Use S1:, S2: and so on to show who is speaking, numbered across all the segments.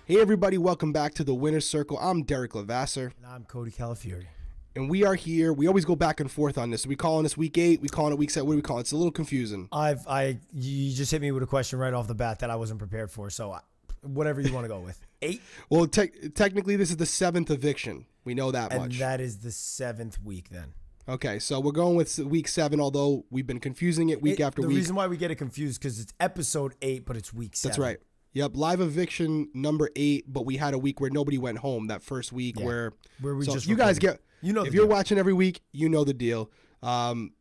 S1: Hey everybody, welcome back to the Winner's Circle. I'm Derrick Lavasser.
S2: And I'm Cody Calafieri.
S1: And we are here. We always go back and forth on this. We calling this week 8, we calling it week 7. What do we call it? It's a little confusing.
S2: You just hit me with a question right off the bat that I wasn't prepared for. So whatever you want to go with. 8?
S1: Well, technically this is the 7th eviction. We know that much.
S2: And that is the 7th week then.
S1: Okay, so we're going with week 7, although we've been confusing it week after week.
S2: The reason why we get it confused because it's episode 8, but it's week 7.
S1: That's right. Yep, live eviction number 8, but we had a week where nobody went home that first week where we just you guys get, if you're watching every week, you know the deal.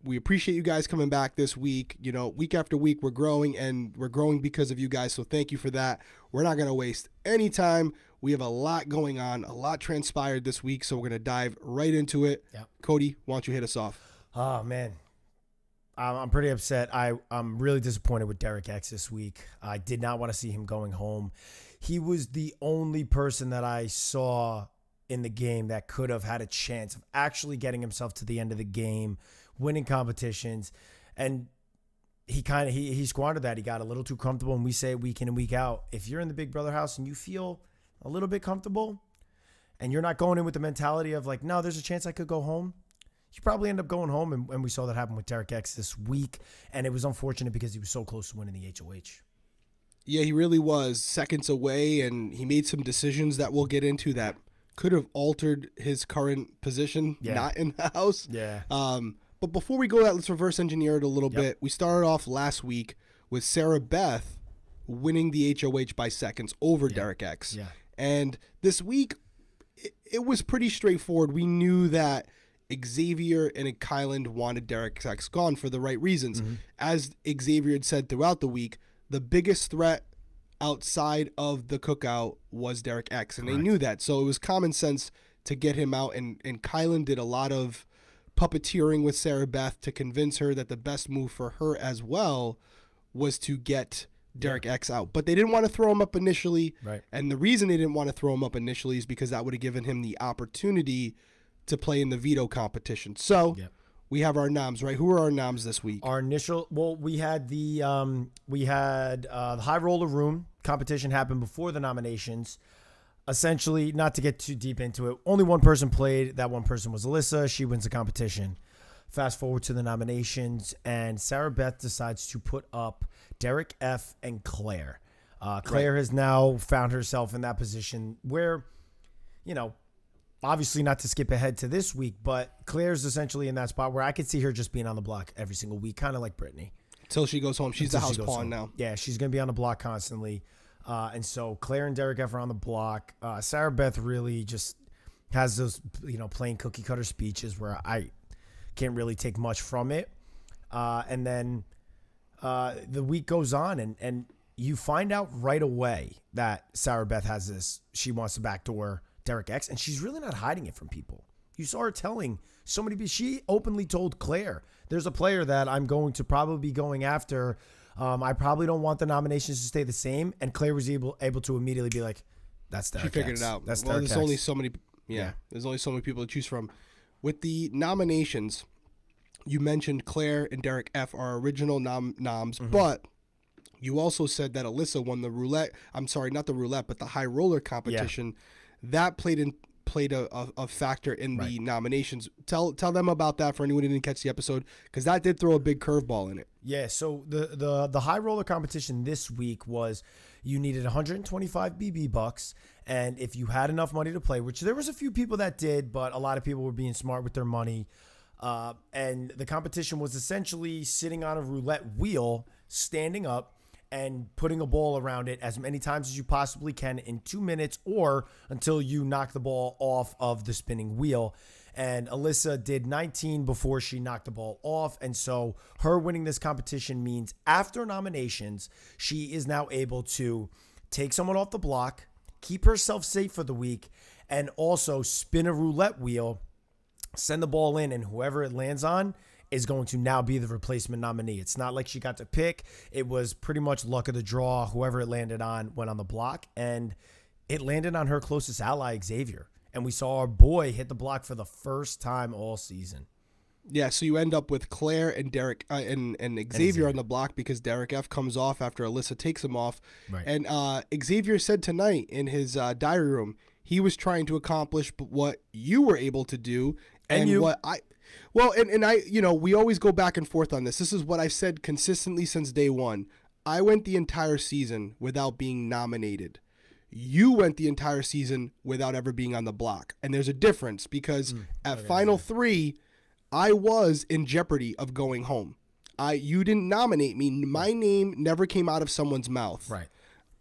S1: We appreciate you guys coming back this week. You know, week after week we're growing, and we're growing because of you guys, so thank you for that. We're not going to waste any time. We have a lot going on, a lot transpired this week, so we're going to dive right into it. Yep. Cody, why don't you hit us off?
S2: Oh, man. I'm pretty upset. I'm really disappointed with Derrick X this week. I did not want to see him going home. He was the only person that I saw in the game that could have had a chance of actually getting himself to the end of the game, winning competitions, and he squandered that. He got a little too comfortable, and we say it week in and week out. If you're in the Big Brother house and you feel a little bit comfortable and you're not going in with the mentality of like, no, there's a chance I could go home, you probably end up going home, and we saw that happen with Derrick X this week, and it was unfortunate because he was so close to winning the HOH.
S1: Yeah, he really was seconds away, and he made some decisions that we'll get into that could have altered his current position, not in the house.
S2: Yeah.
S1: But before we go that, let's reverse engineer it a little bit. We started off last week with Sarah Beth winning the HOH by seconds over Derrick X.
S2: Yeah.
S1: And this week, it was pretty straightforward. We knew that Xavier and Kyland wanted Derrick X gone for the right reasons. Mm-hmm. As Xavier had said throughout the week, the biggest threat outside of the cookout was Derrick X, and they knew that. So it was common sense to get him out, and Kyland did a lot of puppeteering with Sarah Beth to convince her that the best move for her as well was to get Derrick X out. But they didn't want to throw him up initially, and the reason they didn't want to throw him up initially is because that would have given him the opportunity to play in the veto competition. So we have our noms, right? Who are our noms this week?
S2: Our initial, we had the high roller room competition happen before the nominations. Essentially, not to get too deep into it, only one person played. That one person was Alyssa. She wins the competition. Fast forward to the nominations, and Sarah Beth decides to put up Derrick F and Claire. Claire has now found herself in that position where, obviously not to skip ahead to this week, but Claire's essentially in that spot where I could see her just being on the block every single week, kind of like Brittany.
S1: Until she goes home. She's the house pawn now.
S2: Yeah, she's going to be on the block constantly. And so Claire and Derrick F are on the block. Sarah Beth really just has those, plain cookie cutter speeches where I can't really take much from it. And then the week goes on, and you find out right away that Sarah Beth has this. She wants to backdoor Derrick X, and she's really not hiding it from people. You saw her telling so many people. She openly told Claire, there's a player that I'm going to probably be going after. I probably don't want the nominations to stay the same. And Claire was able to immediately be like, that's Derrick X.
S1: She figured it out.
S2: That's
S1: Derrick X. There's only so many, there's only so many people to choose from. With the nominations, you mentioned Claire and Derrick F are original noms, but you also said that Alyssa won the roulette. I'm sorry, not the roulette, but the high roller competition. Yeah. That played a factor in the nominations. Tell them about that for anyone who didn't catch the episode, because that did throw a big curveball in it.
S2: Yeah, so the high roller competition this week was you needed 125 BB bucks, and if you had enough money to play, which there was a few people that did, but a lot of people were being smart with their money, and the competition was essentially sitting on a roulette wheel, standing up, and putting a ball around it as many times as you possibly can in 2 minutes, or until you knock the ball off of the spinning wheel. And Alyssa did 19 before she knocked the ball off. And so her winning this competition means after nominations, she is now able to take someone off the block, keep herself safe for the week, and also spin a roulette wheel, send the ball in, and whoever it lands on is going to now be the replacement nominee. It's not like she got to pick. It was pretty much luck of the draw. Whoever it landed on went on the block, and it landed on her closest ally, Xavier. And we saw our boy hit the block for the first time all season.
S1: Yeah, so you end up with Claire and Derrick and Xavier on the block because Derrick F comes off after Alyssa takes him off.
S2: Right.
S1: And Xavier said tonight in his diary room he was trying to accomplish what you were able to do and what I. Well, and I, we always go back and forth on this. This is what I've said consistently since day one. I went the entire season without being nominated. You went the entire season without ever being on the block. And there's a difference because at Final 3, I was in jeopardy of going home. You didn't nominate me. My name never came out of someone's mouth.
S2: Right.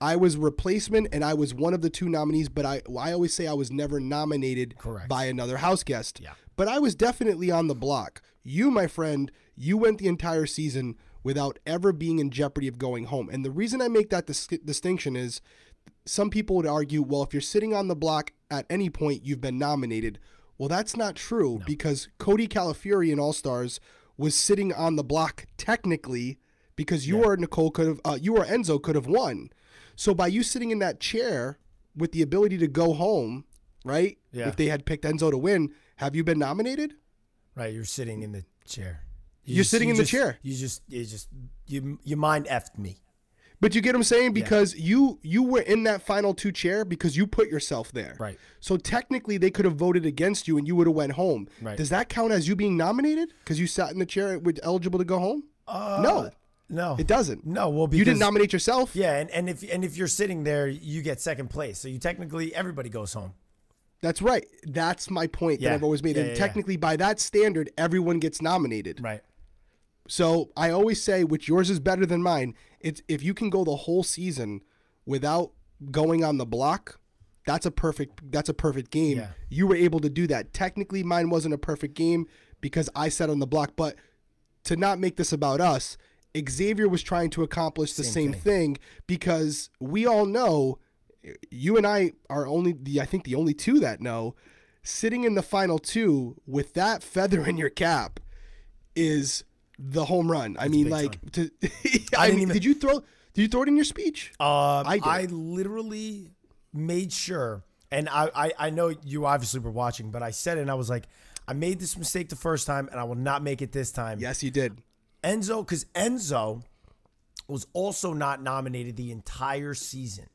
S1: I was replacement, and I was one of the 2 nominees, but I always say I was never nominated by another house guest.
S2: Yeah.
S1: But I was definitely on the block. You, my friend, you went the entire season without ever being in jeopardy of going home. And the reason I make that distinction is some people would argue, well, if you're sitting on the block at any point, you've been nominated. Well, that's not true because Cody Calafiore in All-Stars was sitting on the block technically because you or Nicole you or Enzo could have won. So by you sitting in that chair with the ability to go home, right?
S2: Yeah.
S1: If they had picked Enzo to win, have you been nominated?
S2: Right. You're sitting in the chair.
S1: You're sitting in the chair.
S2: You mind effed me.
S1: But you get what I'm saying? Because you were in that final 2 chair because you put yourself there.
S2: Right.
S1: So technically they could have voted against you and you would have went home.
S2: Right.
S1: Does that count as you being nominated? Because you sat in the chair and were eligible to go home?
S2: No.
S1: It doesn't.
S2: No, well, because
S1: you didn't nominate yourself?
S2: Yeah, and if you're sitting there, you get second place. So you technically everybody goes home.
S1: That's right. That's my point that I've always made. And technically by that standard, everyone gets nominated.
S2: Right.
S1: So I always say, which yours is better than mine, it's if you can go the whole season without going on the block, that's a perfect game.
S2: Yeah.
S1: You were able to do that. Technically, mine wasn't a perfect game because I sat on the block. But to not make this about us, Xavier was trying to accomplish the same thing because we all know, you and I are I think the only 2 that know, sitting in the final 2 with that feather in your cap is the home run. I mean, like, did you throw it in your speech?
S2: I literally made sure, and I know you obviously were watching, but I said it and I was like, I made this mistake the first time and I will not make it this time.
S1: Yes, you did.
S2: Because Enzo was also not nominated the entire season.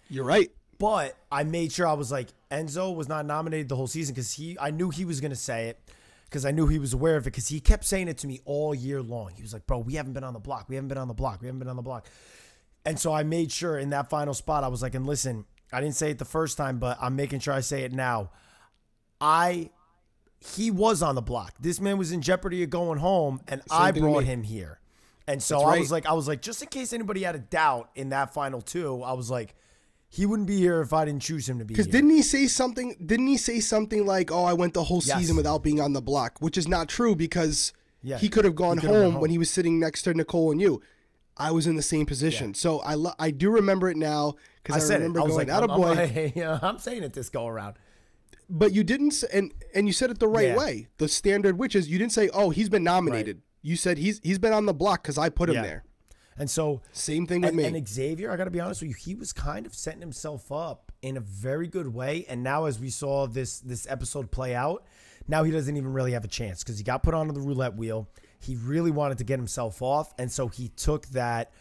S1: You're right.
S2: But I made sure I was like, Enzo was not nominated the whole season because I knew he was going to say it because I knew he was aware of it because he kept saying it to me all year long. He was like, bro, we haven't been on the block. We haven't been on the block. We haven't been on the block. And so I made sure in that final spot, I was like, and listen, I didn't say it the first time, but I'm making sure I say it now. He was on the block. This man was in jeopardy of going home, and I brought him here. And so I was like, just in case anybody had a doubt in that final 2, I was like, he wouldn't be here if I didn't choose him to be here.
S1: Because didn't he say something like, oh, I went the whole season without being on the block, which is not true because he could have gone home when he was sitting next to Nicole and you. I was in the same position. Yeah. So I do remember it now because I remember going,
S2: attaboy. I'm saying it this go around.
S1: But you didn't, and you said it the right way. The standard, which is you didn't say, "Oh, he's been nominated." Right. You said he's been on the block because I put him there.
S2: And so
S1: same thing with me.
S2: And Xavier, I got to be honest with you, he was kind of setting himself up in a very good way. And now, as we saw this episode play out, now he doesn't even really have a chance because he got put onto the roulette wheel. He really wanted to get himself off, and so he took that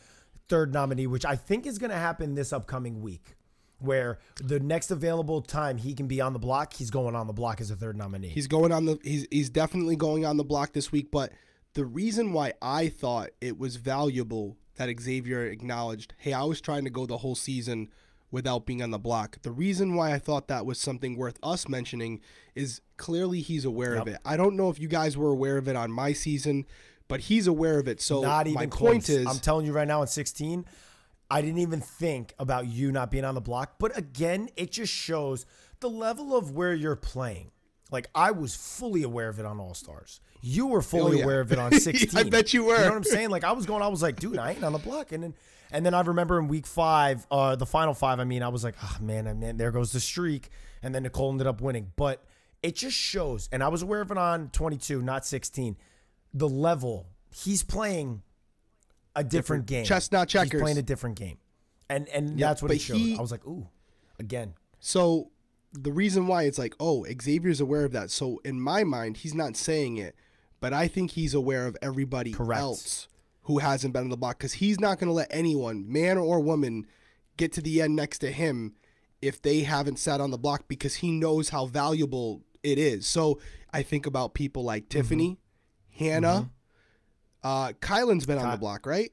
S2: 3rd nominee, which I think is going to happen this upcoming week. Where the next available time he can be on the block, he's going on the block as a 3rd nominee.
S1: He's definitely going on the block this week. But the reason why I thought it was valuable that Xavier acknowledged, hey, I was trying to go the whole season without being on the block. The reason why I thought that was something worth us mentioning is clearly he's aware of it. I don't know if you guys were aware of it on my season, but he's aware of it. So
S2: not even
S1: my
S2: close.
S1: Point is,
S2: I'm telling you right now, in 16. I didn't even think about you not being on the block. But again, it just shows the level of where you're playing. Like, I was fully aware of it on All-Stars. You were fully aware of it on 16.
S1: I bet you were.
S2: You know what I'm saying? Like, I was like, dude, I ain't on the block. And then I remember in week 5, the final 5, I was like, oh, man, there goes the streak. And then Nicole ended up winning. But it just shows, and I was aware of it on 22, not 16, the level. He's playing a different game.
S1: Chess, not checkers.
S2: He's playing a different game. And that's what it showed. I was like, ooh, again.
S1: So the reason why it's like, oh, Xavier's aware of that. So in my mind, he's not saying it, but I think he's aware of everybody else who hasn't been on the block, because he's not going to let anyone, man or woman, get to the end next to him if they haven't sat on the block, because he knows how valuable it is. So I think about people like Tiffany, Hannah, Kylan's been on the block, right?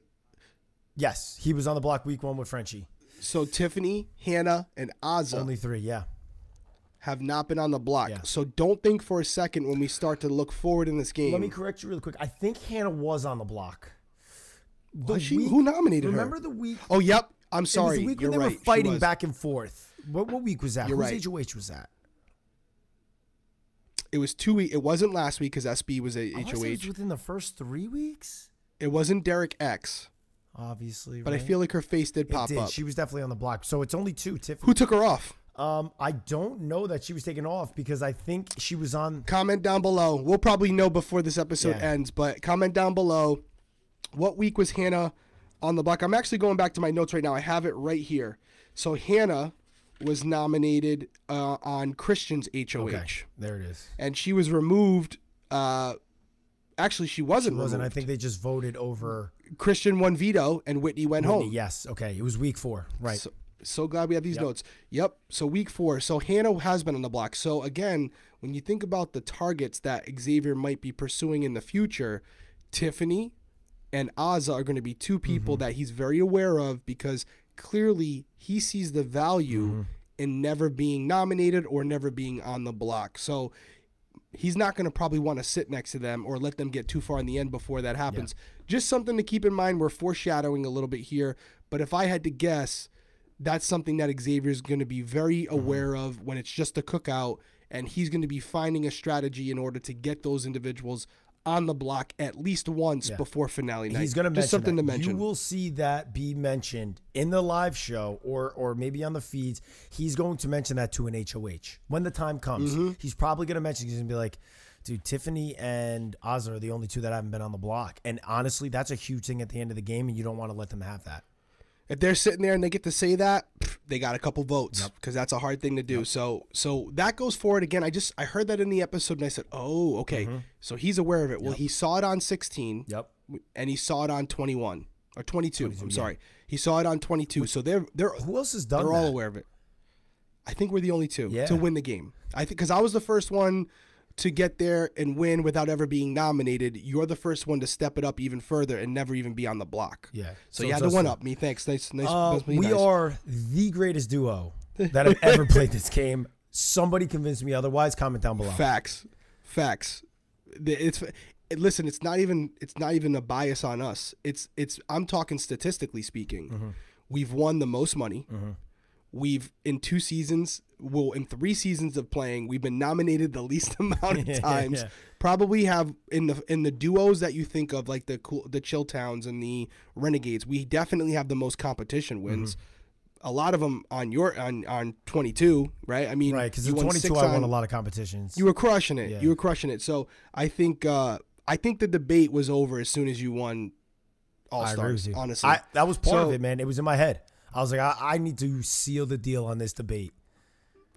S2: Yes, he was on the block week 1 with Frenchie.
S1: So Tiffany, Hannah, and Azza.
S2: Only 3, yeah.
S1: Have not been on the block.
S2: Yeah.
S1: So don't think for a second when we start to look forward in this game.
S2: Let me correct you really quick. I think Hannah was on the block.
S1: Who nominated her?
S2: Remember the week?
S1: Oh, yep. I'm sorry.
S2: It was the week
S1: You're
S2: when they
S1: right.
S2: were fighting back and forth. What week was that?
S1: You're
S2: Whose
S1: right.
S2: HOH was that?
S1: It was 2 weeks. It wasn't last week because SB was a HOH.
S2: It was within the first 3 weeks?
S1: It wasn't Derrick X.
S2: Obviously,
S1: but right? I feel like her face did pop up.
S2: She was definitely on the block. So it's only 2. Tiffany.
S1: Who took her off?
S2: I don't know that she was taken off, because I think she was on.
S1: Comment down below. We'll probably know before this episode ends, but comment down below. What week was Hannah on the block? I'm actually going back to my notes right now. I have it right here. So Hannah was nominated on Christian's HOH. Okay,
S2: there it is.
S1: And she was removed. Actually, she wasn't removed.
S2: I think they just voted over.
S1: Christian won veto, and Whitney went home.
S2: Yes. Okay. It was week 4. Right.
S1: So glad we have these notes. Yep. So week 4. So Hannah has been on the block. So again, when you think about the targets that Xavier might be pursuing in the future, Tiffany and Azza are going to be 2 people that he's very aware of, because clearly he sees the value in never being nominated or never being on the block. So he's not going to probably want to sit next to them or let them get too far in the end before that happens. Just something to keep in mind. We're foreshadowing a little bit here, but if I had to guess, that's something that Xavier is going to be very aware of when it's just a cookout, and he's going to be finding a strategy in order to get those individuals on the block at least once before finale night.
S2: He's going to mention
S1: just something to mention.
S2: You will see that be mentioned in the live show or maybe on the feeds. He's going to mention that to an HOH when the time comes. He's probably going to mention. He's going to be like, dude, Tiffany and Azza are the only 2 that haven't been on the block. And honestly, that's a huge thing at the end of the game, and you don't want to let them have that.
S1: If they're sitting there and they get to say that, they got a couple votes, because that's a hard thing to do. So that goes forward again. I heard that in the episode, and I said, oh, okay. So he's aware of it. Well, he saw it on 16, and he saw it on 21 or 22. I'm sorry, he saw it on 22. So they're
S2: who else has done?
S1: They're all aware of it. I think we're the only 2 to win the game. I think because I was the first one to get there and win without ever being nominated. You're the first one to step it up even further and never even be on the block.
S2: Yeah.
S1: So you had to one-up me. Thanks. Nice.
S2: We are the greatest duo that have ever played this game. Somebody convinced me otherwise. Comment down below.
S1: Facts. Listen, it's not even a bias on us. I'm talking statistically speaking. We've won the most money. We've in 2 seasons, in 3 seasons of playing, we've been nominated the least amount of times. Probably have in the duos that you think of, like the Chill Towns and the Renegades. We definitely have the most competition wins. A lot of them on 22, right? I mean,
S2: right, because in 22 I won a lot of competitions.
S1: You were crushing it. You were crushing it. So I think the debate was over as soon as you won All Stars. Honestly,
S2: that was part of it, man. It was in my head. I was like, I need to seal the deal on this debate.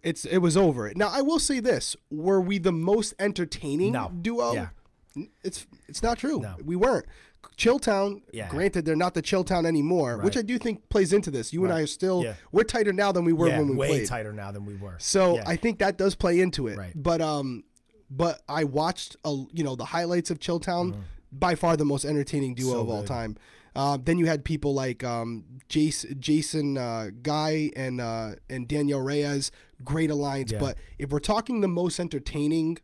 S1: It was over. Now, I will say this. Were we the most entertaining duo?
S2: Yeah.
S1: It's not true.
S2: No.
S1: We weren't. Chilltown, granted, they're not the Chilltown anymore, which I do think plays into this. You and I are still, we're tighter now than we were when we played.
S2: Way tighter now than we were.
S1: So I think that does play into it. Right. But I watched, the highlights of Chilltown, by far the most entertaining duo of all time. Then you had people like Jason Guy and Danielle Reyes, great alliance. Yeah. But if we're talking the most entertaining,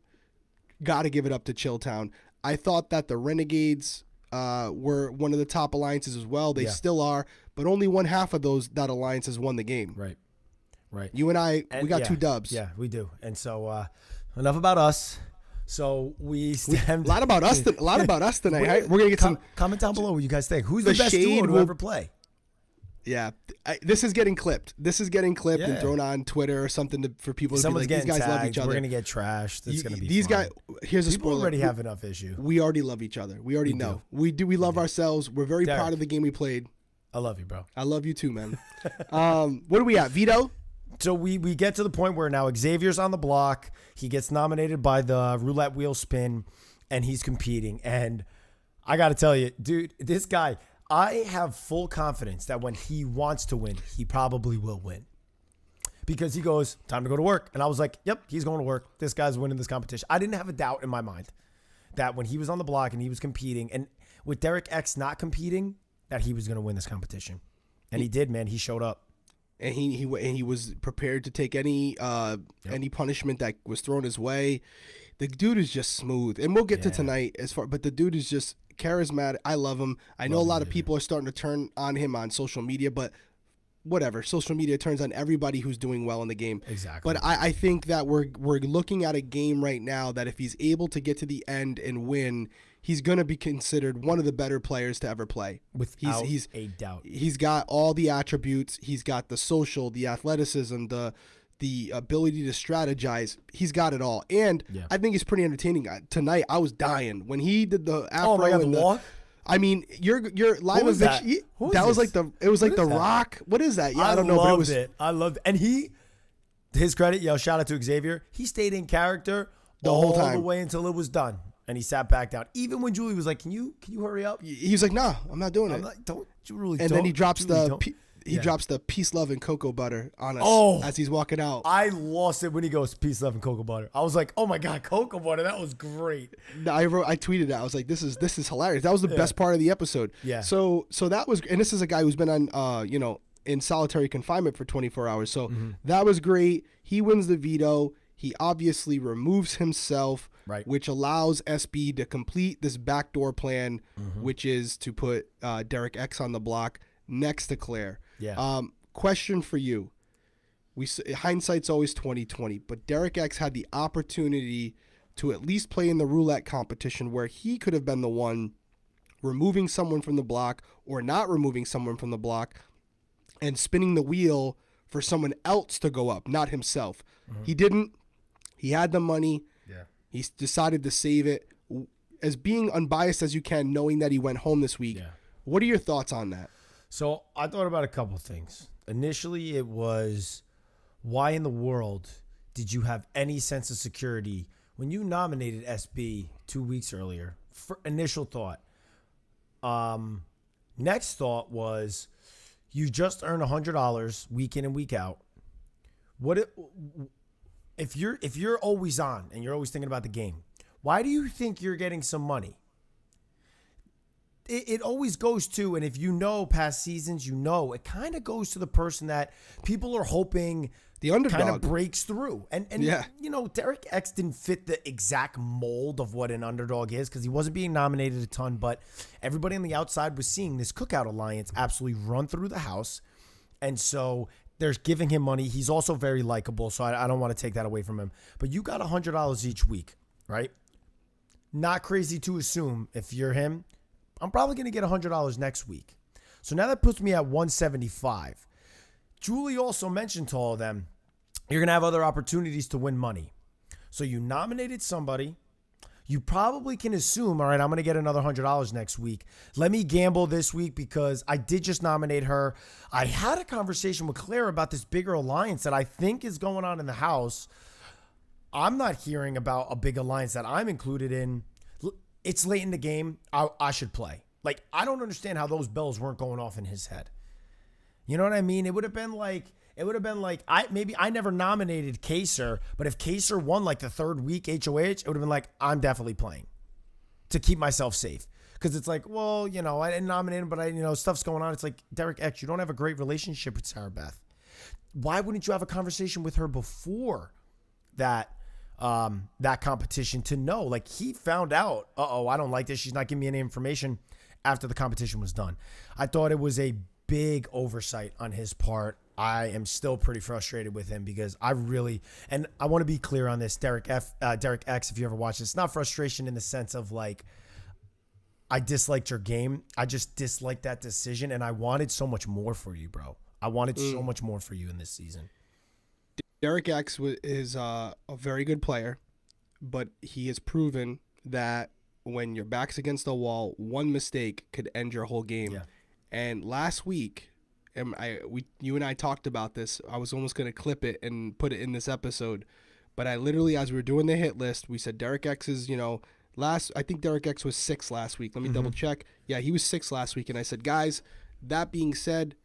S1: got to give it up to Chilltown. I thought that the Renegades were one of the top alliances as well. They still are, but only one half of that alliance has won the game.
S2: Right.
S1: You and I, we got 2 dubs.
S2: Yeah, we do. And so enough about us. So we stemmed
S1: a lot about us tonight. Right? We're gonna get some
S2: comment down below what you guys think. Who's the best duo to ever play?
S1: Yeah, this is getting clipped. And thrown on Twitter or something for people to be like, these guys
S2: tagged.
S1: Love each other.
S2: We're gonna get trashed. It's gonna be
S1: these
S2: fun.
S1: guys. Here's a spoiler.
S2: People already have enough issue.
S1: We already love each other. We already know. We do. We love ourselves. We're very proud of the game we played.
S2: I love you, bro.
S1: I love you too, man. What do we at? Veto.
S2: So we get to the point where now Xavier's on the block. He gets nominated by the roulette wheel spin. and he's competing. And I got to tell you, dude, this guy, I have full confidence that when he wants to win, he probably will win. Because he goes, time to go to work. And I was like, yep, he's going to work. This guy's winning this competition. I didn't have a doubt in my mind that when he was on the block and he was competing, and with Derrick X not competing, that he was going to win this competition. And he did, man. He showed up.
S1: And he was prepared to take any punishment that was thrown his way. The dude is just smooth. And we'll get to tonight but the dude is just charismatic. I love him. I know a lot of people are starting to turn on him on social media, but whatever. Social media turns on everybody who's doing well in the game.
S2: Exactly.
S1: But I think that we're looking at a game right now that if he's able to get to the end and win, he's going to be considered one of the better players to ever play.
S2: Without a doubt.
S1: He's got all the attributes. He's got the social, the athleticism, the ability to strategize. He's got it all. And I think he's pretty entertaining. Tonight, I was dying. When he did the afro.
S2: Oh, my God,
S1: and
S2: the walk?
S1: I mean, your live eviction. That was like the Rock. What is that? Yeah, I don't know. But
S2: I loved it. And his credit, shout out to Xavier. He stayed in character
S1: the whole time,
S2: all the way until it was done. And he sat back down. Even when Julie was like, "Can you hurry up?"
S1: He was like, "Nah, I'm not doing it."
S2: Like, don't Julie.
S1: And then he drops drops the peace, love, and cocoa butter on us as he's walking out.
S2: I lost it when he goes peace, love, and cocoa butter. I was like, "Oh my God, cocoa butter! That was great."
S1: I tweeted that. I was like, "This is hilarious." That was the best part of the episode.
S2: Yeah.
S1: So that was, and this is a guy who's been on in solitary confinement for 24 hours. So that was great. He wins the veto. He obviously removes himself, which allows SB to complete this backdoor plan, which is to put Derrick X on the block next to Claire.
S2: Yeah.
S1: Question for you. Hindsight's always 20/20, but Derrick X had the opportunity to at least play in the roulette competition where he could have been the one removing someone from the block or not removing someone from the block and spinning the wheel for someone else to go up, not himself. He didn't. He had the money.
S2: Yeah.
S1: He decided to save it. As being unbiased as you can, knowing that he went home this week, what are your thoughts on that?
S2: So I thought about a couple of things. Initially, it was, why in the world did you have any sense of security when you nominated SB 2 weeks earlier? Initial thought. Next thought was, you just earned $100 week in and week out. If you're always on and you're always thinking about the game, why do you think you're getting some money? It always goes to, and if you know past seasons, it kind of goes to the person that people are hoping
S1: the underdog
S2: kind of breaks through. And Derrick X didn't fit the exact mold of what an underdog is because he wasn't being nominated a ton, but everybody on the outside was seeing this Cookout Alliance absolutely run through the house. And so they're giving him money. He's also very likable, so I don't want to take that away from him. But you got $100 each week, right? Not crazy to assume if you're him, I'm probably going to get $100 next week. So now that puts me at $175. Julie also mentioned to all of them, you're going to have other opportunities to win money. So you nominated somebody. You probably can assume, all right, I'm going to get another $100 next week. Let me gamble this week because I did just nominate her. I had a conversation with Claire about this bigger alliance that I think is going on in the house. I'm not hearing about a big alliance that I'm included in. It's late in the game. I should play. Like, I don't understand how those bells weren't going off in his head. You know what I mean? It would have been like I never nominated Kaser, but if Kaser won like the third week HOH, it would have been like, I'm definitely playing to keep myself safe. Because it's like, well, I didn't nominate him, but stuff's going on. It's like, Derrick X, you don't have a great relationship with Sarah Beth. Why wouldn't you have a conversation with her before that competition to know? Like, he found out, I don't like this. She's not giving me any information after the competition was done. I thought it was a big oversight on his part. I am still pretty frustrated with him because I want to be clear on this, Derrick X, if you ever watch this, it's not frustration in the sense of like, I disliked your game. I just disliked that decision, and I wanted so much more for you, bro. I wanted so much more for you in this season.
S1: Derrick X is a very good player, but he has proven that when your back's against the wall, one mistake could end your whole game.
S2: Yeah.
S1: And last week, you and I talked about this. I was almost going to clip it and put it in this episode, but I literally, as we were doing the hit list, we said Derrick X is, I think Derrick X was 6 last week. Let me double check. Yeah, he was 6 last week. And I said, guys, that being said,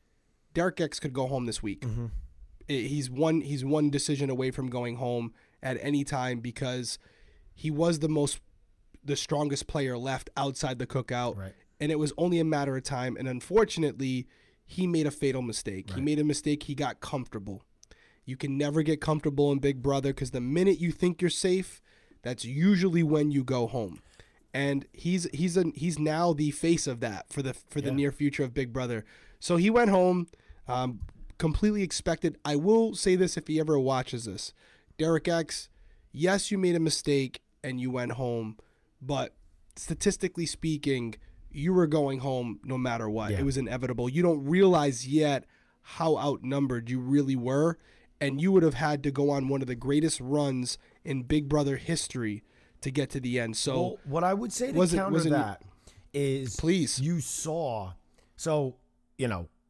S1: Derrick X could go home this week. He's one decision away from going home at any time because he was the strongest player left outside the cookout.
S2: Right.
S1: And it was only a matter of time. And unfortunately, he made a fatal mistake. Right. He made a mistake. He got comfortable. You can never get comfortable in Big Brother because the minute you think you're safe, that's usually when you go home. And he's now the face of that for the near future of Big Brother. So he went home, completely expected. I will say this if he ever watches this. Derrick X, yes, you made a mistake and you went home, but statistically speaking, you were going home no matter what. Yeah. It was inevitable. You don't realize yet how outnumbered you really were, and you would have had to go on one of the greatest runs in Big Brother history to get to the end. So
S2: what I would say to counter that is,
S1: please,
S2: you saw. So,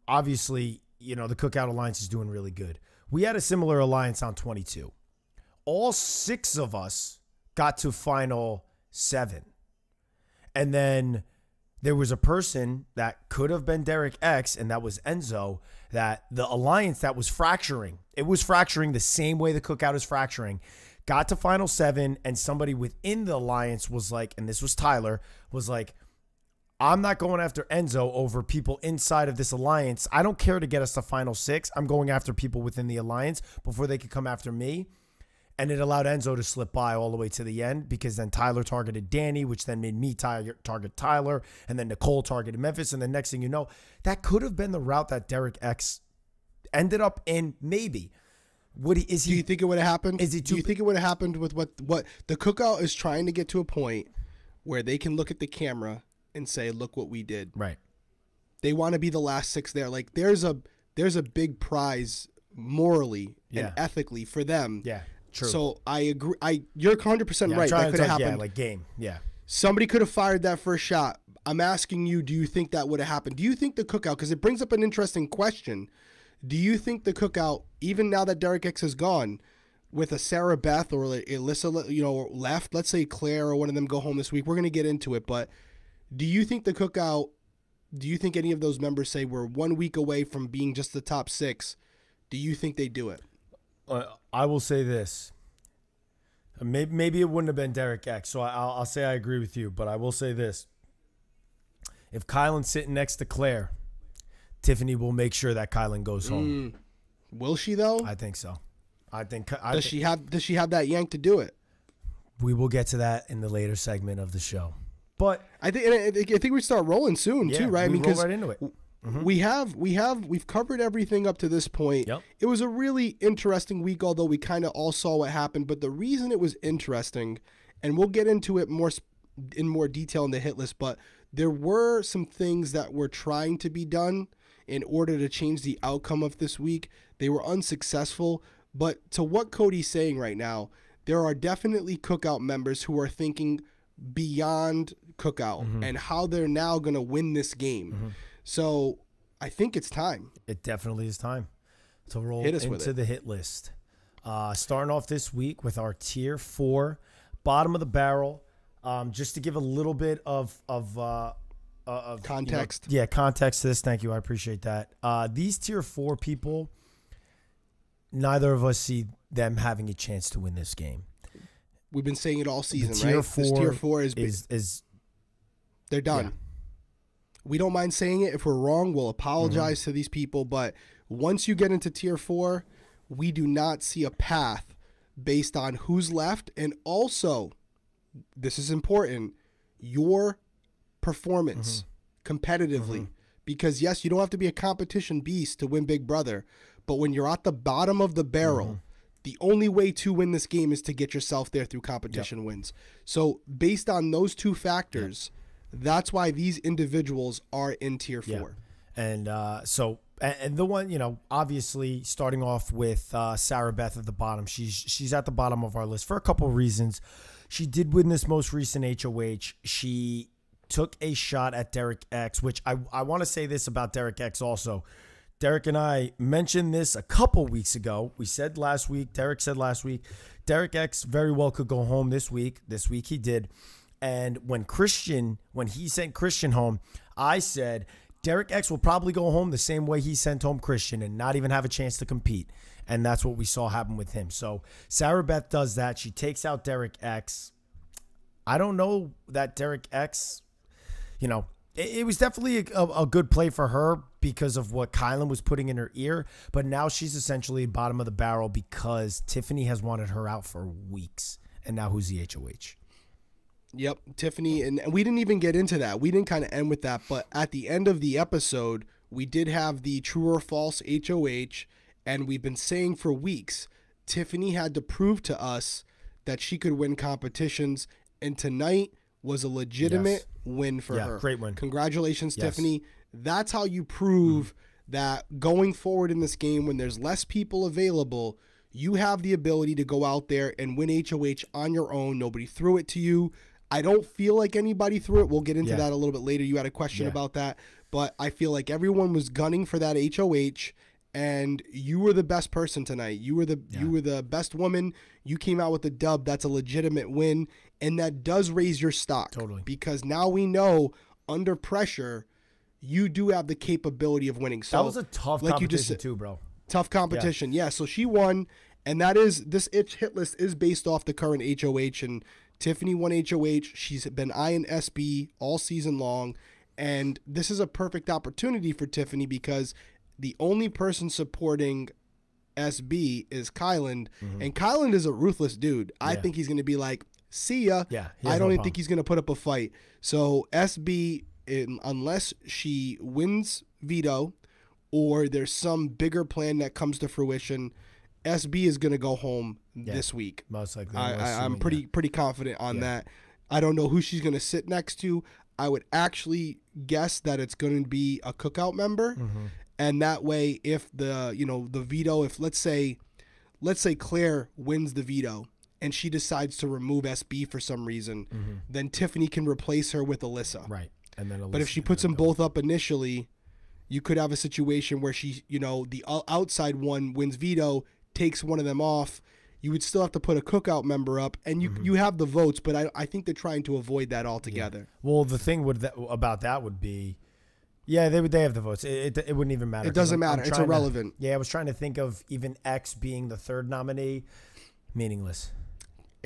S2: obviously, the Cookout Alliance is doing really good. We had a similar alliance on 22. All 6 of us got to final 7. And then there was a person that could have been Derrick X, and that was Enzo, that the alliance that was fracturing. It was fracturing the same way the Cookout is fracturing. Got to final 7, and somebody within the alliance was like, and this was Tyler, was like, I'm not going after Enzo over people inside of this alliance. I don't care to get us to final 6. I'm going after people within the alliance before they could come after me. And it allowed Enzo to slip by all the way to the end because then Tyler targeted Danny, which then made me target Tyler, and then Nicole targeted Memphis. And the next thing you know, that could have been the route that Derrick X ended up in, maybe. Do you
S1: think it would have happened? Do you think it would have happened with what the Cookout is trying to get to a point where they can look at the camera and say, look what we did.
S2: Right.
S1: They want to be the last 6 there. Like there's a big prize morally and ethically for them.
S2: Yeah. True.
S1: So I agree. You're 100% right. That could have happened.
S2: Yeah, like game. Yeah.
S1: Somebody could have fired that first shot. I'm asking you, do you think that would have happened? Do you think the Cookout, because it brings up an interesting question, do you think the Cookout, even now that Derrick X is gone, with a Sarah Beth or Alyssa, left, let's say Claire or one of them go home this week, we're going to get into it, but do you think the Cookout, do you think any of those members say we're 1 week away from being just the top 6? Do you think they do it?
S2: I will say this. Maybe it wouldn't have been Derrick X, so I'll say I agree with you, but I will say this. If Kylan's sitting next to Claire, Tiffany will make sure that Kylan goes home.
S1: Will she, though?
S2: I think so.
S1: Does she have that yank to do it?
S2: We will get to that in the later segment of the show. But
S1: I think we start rolling soon too, right?
S2: We roll right into it.
S1: We've covered everything up to this point.
S2: Yep.
S1: It was a really interesting week, although we kind of all saw what happened. But the reason it was interesting, and we'll get into it in more detail in the hit list, but there were some things that were trying to be done in order to change the outcome of this week. They were unsuccessful. But to what Cody's saying right now, there are definitely Cookout members who are thinking beyond Cookout and how they're now going to win this game. So I think it's time.
S2: It definitely is time to roll into the hit list. Starting off this week with our tier 4, bottom of the barrel. Just to give a little bit of
S1: context.
S2: Context to this. Thank you. I appreciate that. These tier 4 people, neither of us see them having a chance to win this game.
S1: We've been saying it all season,
S2: tier
S1: right?
S2: 4
S1: this tier 4 is they're done.
S2: Yeah.
S1: We don't mind saying it. If we're wrong, we'll apologize to these people. But once you get into tier 4, we do not see a path based on who's left. And also, this is important, your performance competitively. Because, yes, you don't have to be a competition beast to win Big Brother. But when you're at the bottom of the barrel, the only way to win this game is to get yourself there through competition wins. So based on those 2 factors, that's why these individuals are in tier 4.
S2: And and the one, obviously starting off with Sarah Beth at the bottom. She's at the bottom of our list for a couple of reasons. She did win this most recent HOH. She took a shot at Derrick X, which I want to say this about Derrick X also. Derrick and I mentioned this a couple weeks ago. We said last week, Derrick said last week, Derrick X very well could go home this week. This week he did. And when he sent Christian home, I said, Derrick X will probably go home the same way he sent home Christian and not even have a chance to compete. And that's what we saw happen with him. So Sarah Beth does that. She takes out Derrick X. I don't know that Derrick X, it was definitely a good play for her because of what Kylan was putting in her ear. But now she's essentially bottom of the barrel because Tiffany has wanted her out for weeks. And now who's the HOH?
S1: Yep, Tiffany. And we didn't even get into that. We didn't kind of end with that. But at the end of the episode, we did have the true or false HOH. And we've been saying for weeks, Tiffany had to prove to us that she could win competitions. And tonight was a legitimate win for her.
S2: Great win.
S1: Congratulations, Tiffany. That's how you prove that going forward in this game, when there's less people available, you have the ability to go out there and win HOH on your own. Nobody threw it to you. I don't feel like anybody threw it. We'll get into that a little bit later. You had a question about that. But I feel like everyone was gunning for that HOH. And you were the best person tonight. You were the best woman. You came out with the dub. That's a legitimate win, and that does raise your stock.
S2: Totally.
S1: Because now we know under pressure, you do have the capability of winning. So
S2: that was a tough competition too, bro.
S1: Tough competition. Yeah. So she won, and that is this hit list is based off the current HOH, and Tiffany won HOH. She's been eyeing SB all season long, and this is a perfect opportunity for Tiffany because the only person supporting SB is Kylan, and Kylan is a ruthless dude. I think he's going to be like, see ya.
S2: Yeah,
S1: I don't even think he's going to put up a fight. So SB, unless she wins veto or there's some bigger plan that comes to fruition, SB is going to go home this week.
S2: Most likely.
S1: I'm pretty confident on that. I don't know who she's going to sit next to. I would actually guess that it's going to be a cookout member. And that way, if the veto, if let's say Claire wins the veto and she decides to remove SB for some reason, then Tiffany can replace her with Alyssa.
S2: Right. And then
S1: but if she puts them both up initially, you could have a situation where she, the outside one wins veto, takes one of them off. You would still have to put a cookout member up, and you have the votes, but I think they're trying to avoid that altogether.
S2: Yeah. Well, the thing about that would be, they have the votes. It wouldn't even matter.
S1: It doesn't matter. It's irrelevant.
S2: I was trying to think of even X being the third nominee. Meaningless.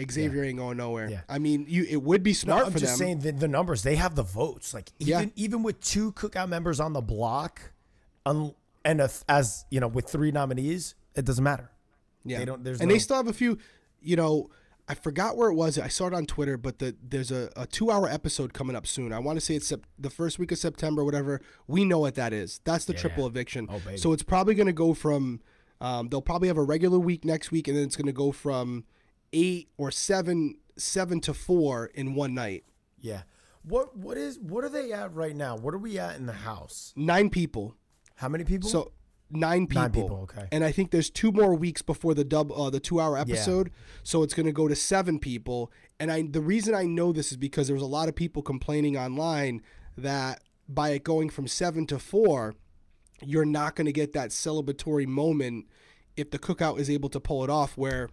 S1: Xavier ain't going nowhere. Yeah. I mean, it would be smart for them.
S2: I'm just saying the numbers. They have the votes. Like even with 2 cookout members on the block, with 3 nominees, it doesn't matter.
S1: Yeah. They still have a few. I forgot where it was. I saw it on Twitter, but there's a 2-hour episode coming up soon. I want to say it's the first week of September, whatever. We know what that is. That's the triple eviction.
S2: Oh, baby.
S1: So it's probably going to go from, they'll probably have a regular week next week, and then it's going to go from 8 or 7 to 4 in one night.
S2: Yeah. What are they at right now? What are we at in the house?
S1: 9 people.
S2: How many people?
S1: So 9 people.
S2: 9 people, okay.
S1: And I think there's 2 more weeks before the 2-hour episode. So it's going to go to 7 people. And the reason I know this is because there was a lot of people complaining online that by it going from 7 to 4, you're not going to get that celebratory moment if the cookout is able to pull it off where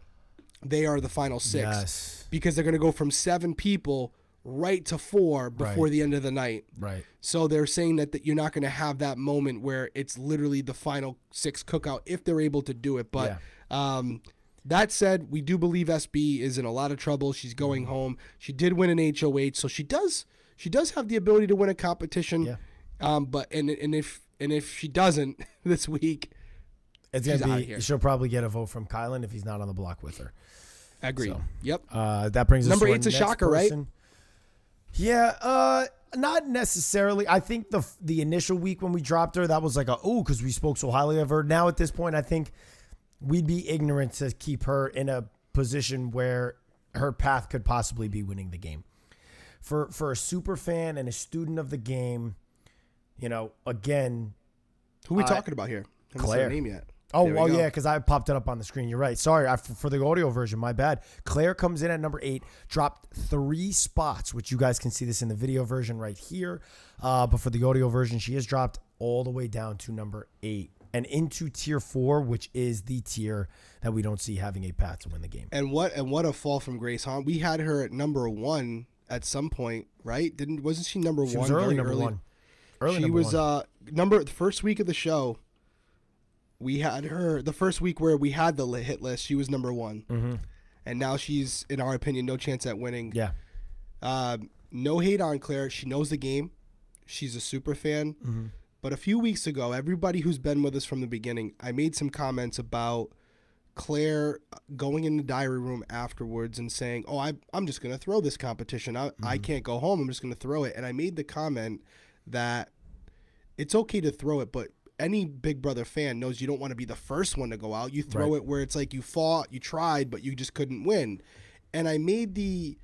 S1: they are the final 6.
S2: Yes.
S1: Because they're going to go from 7 people right to 4 before the end of the night.
S2: Right.
S1: So they're saying that you're not going to have that moment where it's literally the final 6 cookout if they're able to do it. But that said, we do believe SB is in a lot of trouble. She's going home. She did win an HOH, so she does have the ability to win a competition.
S2: Yeah.
S1: But if she doesn't this week,
S2: it's gonna be. She'll probably get a vote from Kylan if he's not on the block with her.
S1: Agreed. So, yep.
S2: That brings us
S1: number
S2: to
S1: 8's a shocker,
S2: person.
S1: right?
S2: Yeah, not necessarily. I think the initial week when we dropped her, that was like because we spoke so highly of her. Now at this point, I think we'd be ignorant to keep her in a position where her path could possibly be winning the game. For a super fan and a student of the game, again.
S1: Who are we talking about here? I haven't
S2: Claire.
S1: said her name yet.
S2: Oh, well, yeah, because I popped it up on the screen. You're right. Sorry, for the audio version, my bad. Claire comes in at number 8, dropped 3 spots, which you guys can see this in the video version right here. But for the audio version, she has dropped all the way down to number 8 and into tier 4, which is the tier that we don't see having a path to win the game.
S1: And what a fall from grace, huh? We had her at number 1 at some point, right? Wasn't she number
S2: She
S1: one?
S2: was early
S1: very
S2: number one. Early
S1: she
S2: number
S1: was
S2: one.
S1: the first week of the show. We had her the first week where we had the hit list. She was number one, and now she's, in our opinion, no chance at winning.
S2: Yeah.
S1: No hate on Claire. She knows the game. She's a super fan. But a few weeks ago, everybody who's been with us from the beginning, I made some comments about Claire going in the diary room afterwards and saying, "Oh, I'm just going to throw this competition. I can't go home. I'm just going to throw it." And I made the comment that it's okay to throw it, but any Big Brother fan knows you don't want to be the first one to go out. You throw it where it's like you fought, you tried, but you just couldn't win. And I made the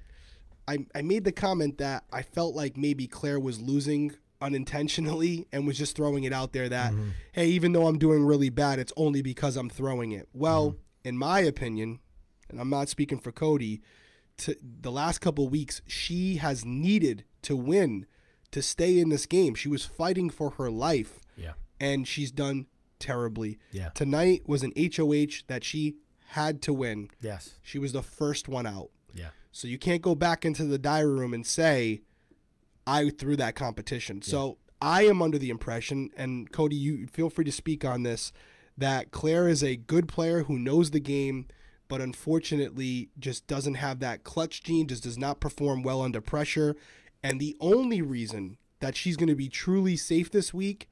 S1: comment that I felt like maybe Claire was losing unintentionally and was just throwing it out there that, hey, even though I'm doing really bad, it's only because I'm throwing it. Well, in my opinion, and I'm not speaking for Cody, the last couple of weeks, she has needed to win to stay in this game. She was fighting for her life.
S2: Yeah.
S1: And she's done terribly.
S2: Yeah.
S1: Tonight was an HOH that she had to win.
S2: Yes.
S1: She was the first one out.
S2: Yeah.
S1: So you can't go back into the diary room and say, I threw that competition. Yeah. So I am under the impression, and Cody, you feel free to speak on this, that Claire is a good player who knows the game, but unfortunately just doesn't have that clutch gene, just does not perform well under pressure. And the only reason that she's going to be truly safe this week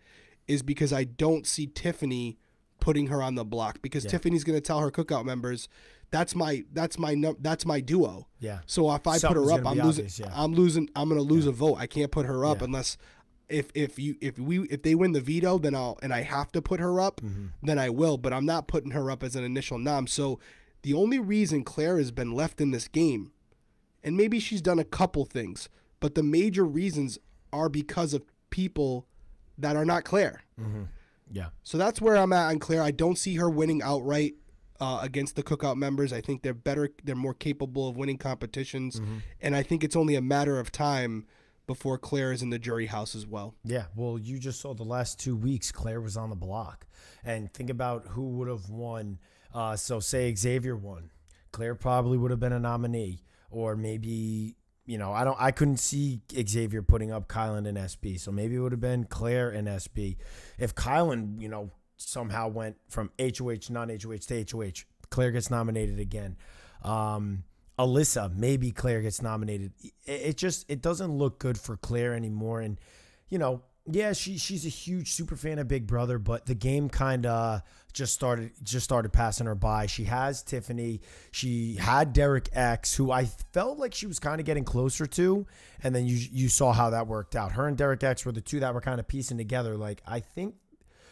S1: is because I don't see Tiffany putting her on the block, because Tiffany's going to tell her cookout members, that's my duo.
S2: Yeah.
S1: So if I put her up, I'm going to lose a vote. I can't put her up unless if they win the veto, then I have to put her up, then I will, but I'm not putting her up as an initial nom. So the only reason Claire has been left in this game, and maybe she's done a couple things, but the major reasons are because of people that are not Claire.
S2: Yeah.
S1: So that's where I'm at on Claire. I don't see her winning outright against the cookout members. I think they're better. They're more capable of winning competitions. And I think it's only a matter of time before Claire is in the jury house as well.
S2: Yeah. Well, you just saw the last 2 weeks, Claire was on the block. And think about who would have won. So say Xavier won. Claire probably would have been a nominee. Or maybe, I couldn't see Xavier putting up Kylan and SB. So maybe it would have been Claire and SB. If Kylan, somehow went from HOH, non-HOH to HOH, Claire gets nominated again. Alyssa, maybe Claire gets nominated. It doesn't look good for Claire anymore. And, she's a huge super fan of Big Brother, but the game kind of just started passing her by. She has Tiffany. She had Derrick X, who I felt like she was kind of getting closer to, and then you saw how that worked out. Her and Derrick X were the two that were kind of piecing together. Like, I think,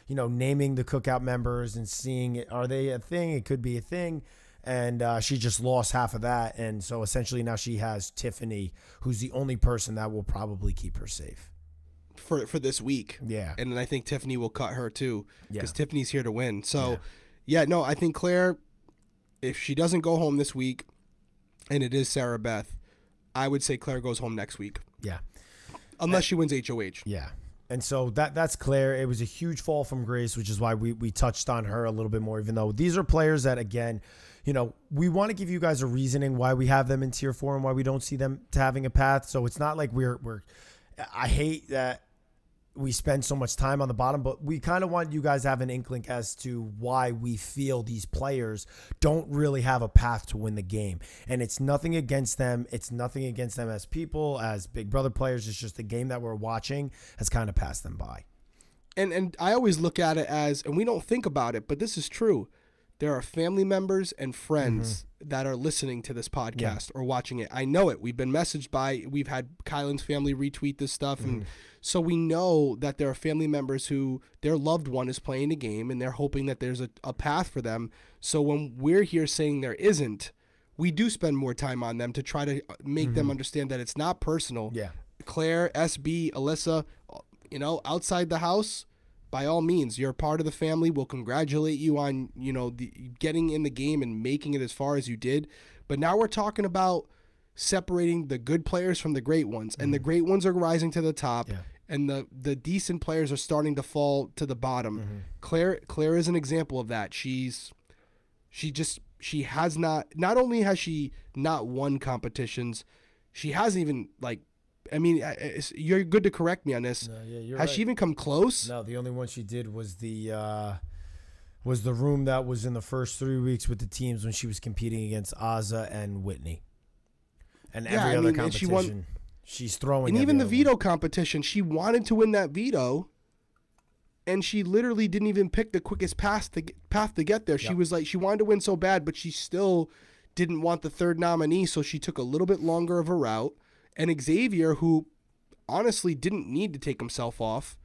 S2: naming the cookout members and seeing are they a thing? It could be a thing. And she just lost half of that. And so essentially now she has Tiffany, who's the only person that will probably keep her safe.
S1: For this week.
S2: Yeah.
S1: And then I think Tiffany will cut her too, because Tiffany's here to win. So, I think Claire, if she doesn't go home this week, and it is Sarah Beth, I would say Claire goes home next week.
S2: Yeah.
S1: Unless she wins HOH.
S2: Yeah. And so that's Claire. It was a huge fall from grace, which is why we touched on her a little bit more, even though these are players that, again, we want to give you guys a reasoning why we have them in tier 4 and why we don't see them to having a path. So it's not like I hate that we spend so much time on the bottom, but we kind of want you guys to have an inkling as to why we feel these players don't really have a path to win the game. And it's nothing against them. It's nothing against them as people, as Big Brother players. It's just the game that we're watching has kind of passed them by.
S1: And I always look at it as, and we don't think about it, but this is true. There are family members and friends that are listening to this podcast or watching it. I know it. We've been messaged we've had Kylan's family retweet this stuff. And so we know that there are family members who their loved one is playing the game and they're hoping that there's a path for them. So when we're here saying there isn't, we do spend more time on them to try to make them understand that it's not personal.
S2: Yeah.
S1: Claire, SB, Alyssa, outside the house, by all means, you're a part of the family. We'll congratulate you on, getting in the game and making it as far as you did. But now we're talking about separating the good players from the great ones. And the great ones are rising to the top. Yeah. And the decent players are starting to fall to the bottom. Claire is an example of that. She has not only has she not won competitions, she hasn't even, like, I mean, you're good to correct me on this.
S2: No, yeah, you're
S1: Has
S2: right.
S1: she even come close?
S2: No, the only one she did was the room that was in the first 3 weeks with the teams when she was competing against Azza and Whitney. And every other competition, she's throwing.
S1: And even the veto competition, she wanted to win that veto, and she literally didn't even pick the quickest path to get there. She was like, she wanted to win so bad, but she still didn't want the third nominee, so she took a little bit longer of a route. And Xavier, who honestly didn't need to take himself off,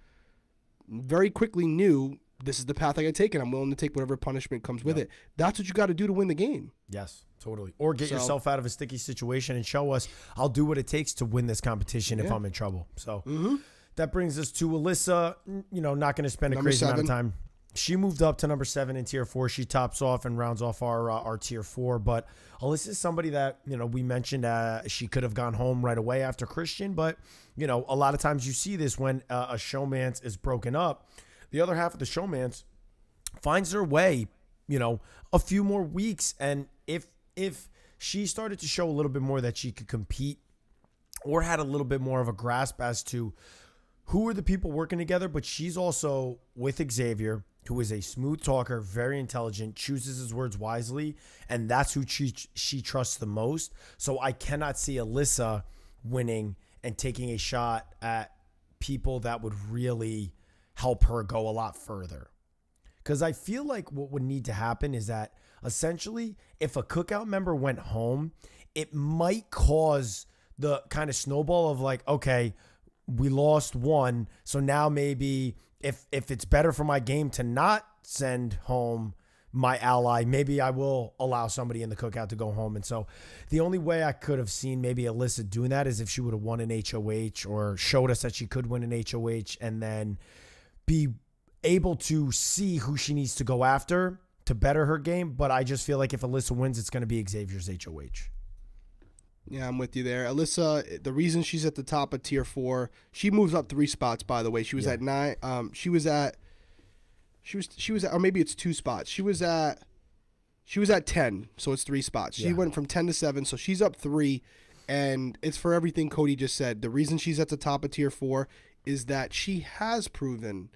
S1: very quickly knew, this is the path I got to take, and I'm willing to take whatever punishment comes with it. That's what you got to do to win the game.
S2: Yes, totally. Or get yourself out of a sticky situation and show us, I'll do what it takes to win this competition if I'm in trouble. So that brings us to Alyssa, not going to spend a crazy amount of time. She moved up to number 7 in tier 4. She tops off and rounds off our tier 4. But Alyssa is somebody that, we mentioned she could have gone home right away after Christian. But, a lot of times you see this when a showmance is broken up. The other half of the showmance finds their way, a few more weeks. And if she started to show a little bit more that she could compete or had a little bit more of a grasp as to who are the people working together, but she's also with Xavier, who is a smooth talker, very intelligent, chooses his words wisely, and that's who she trusts the most. So I cannot see Alyssa winning and taking a shot at people that would really help her go a lot further. Because I feel like what would need to happen is that essentially if a cookout member went home, it might cause the kind of snowball of like, okay, we lost one, so now maybe if it's better for my game to not send home my ally, maybe I will allow somebody in the cookout to go home. And so the only way I could have seen maybe Alyssa doing that is if she would have won an HOH or showed us that she could win an HOH and then be able to see who she needs to go after to better her game. But I just feel like if Alyssa wins, it's going to be Xavier's HOH.
S1: Yeah, I'm with you there. Alyssa, the reason she's at the top of tier 4, she moves up 3 spots, by the way. She was at 9. She was at, or maybe it's 2 spots. She was at 10, so it's 3 spots. She went from 10 to 7, so she's up 3, and it's for everything Cody just said. The reason she's at the top of tier 4 is that she has proven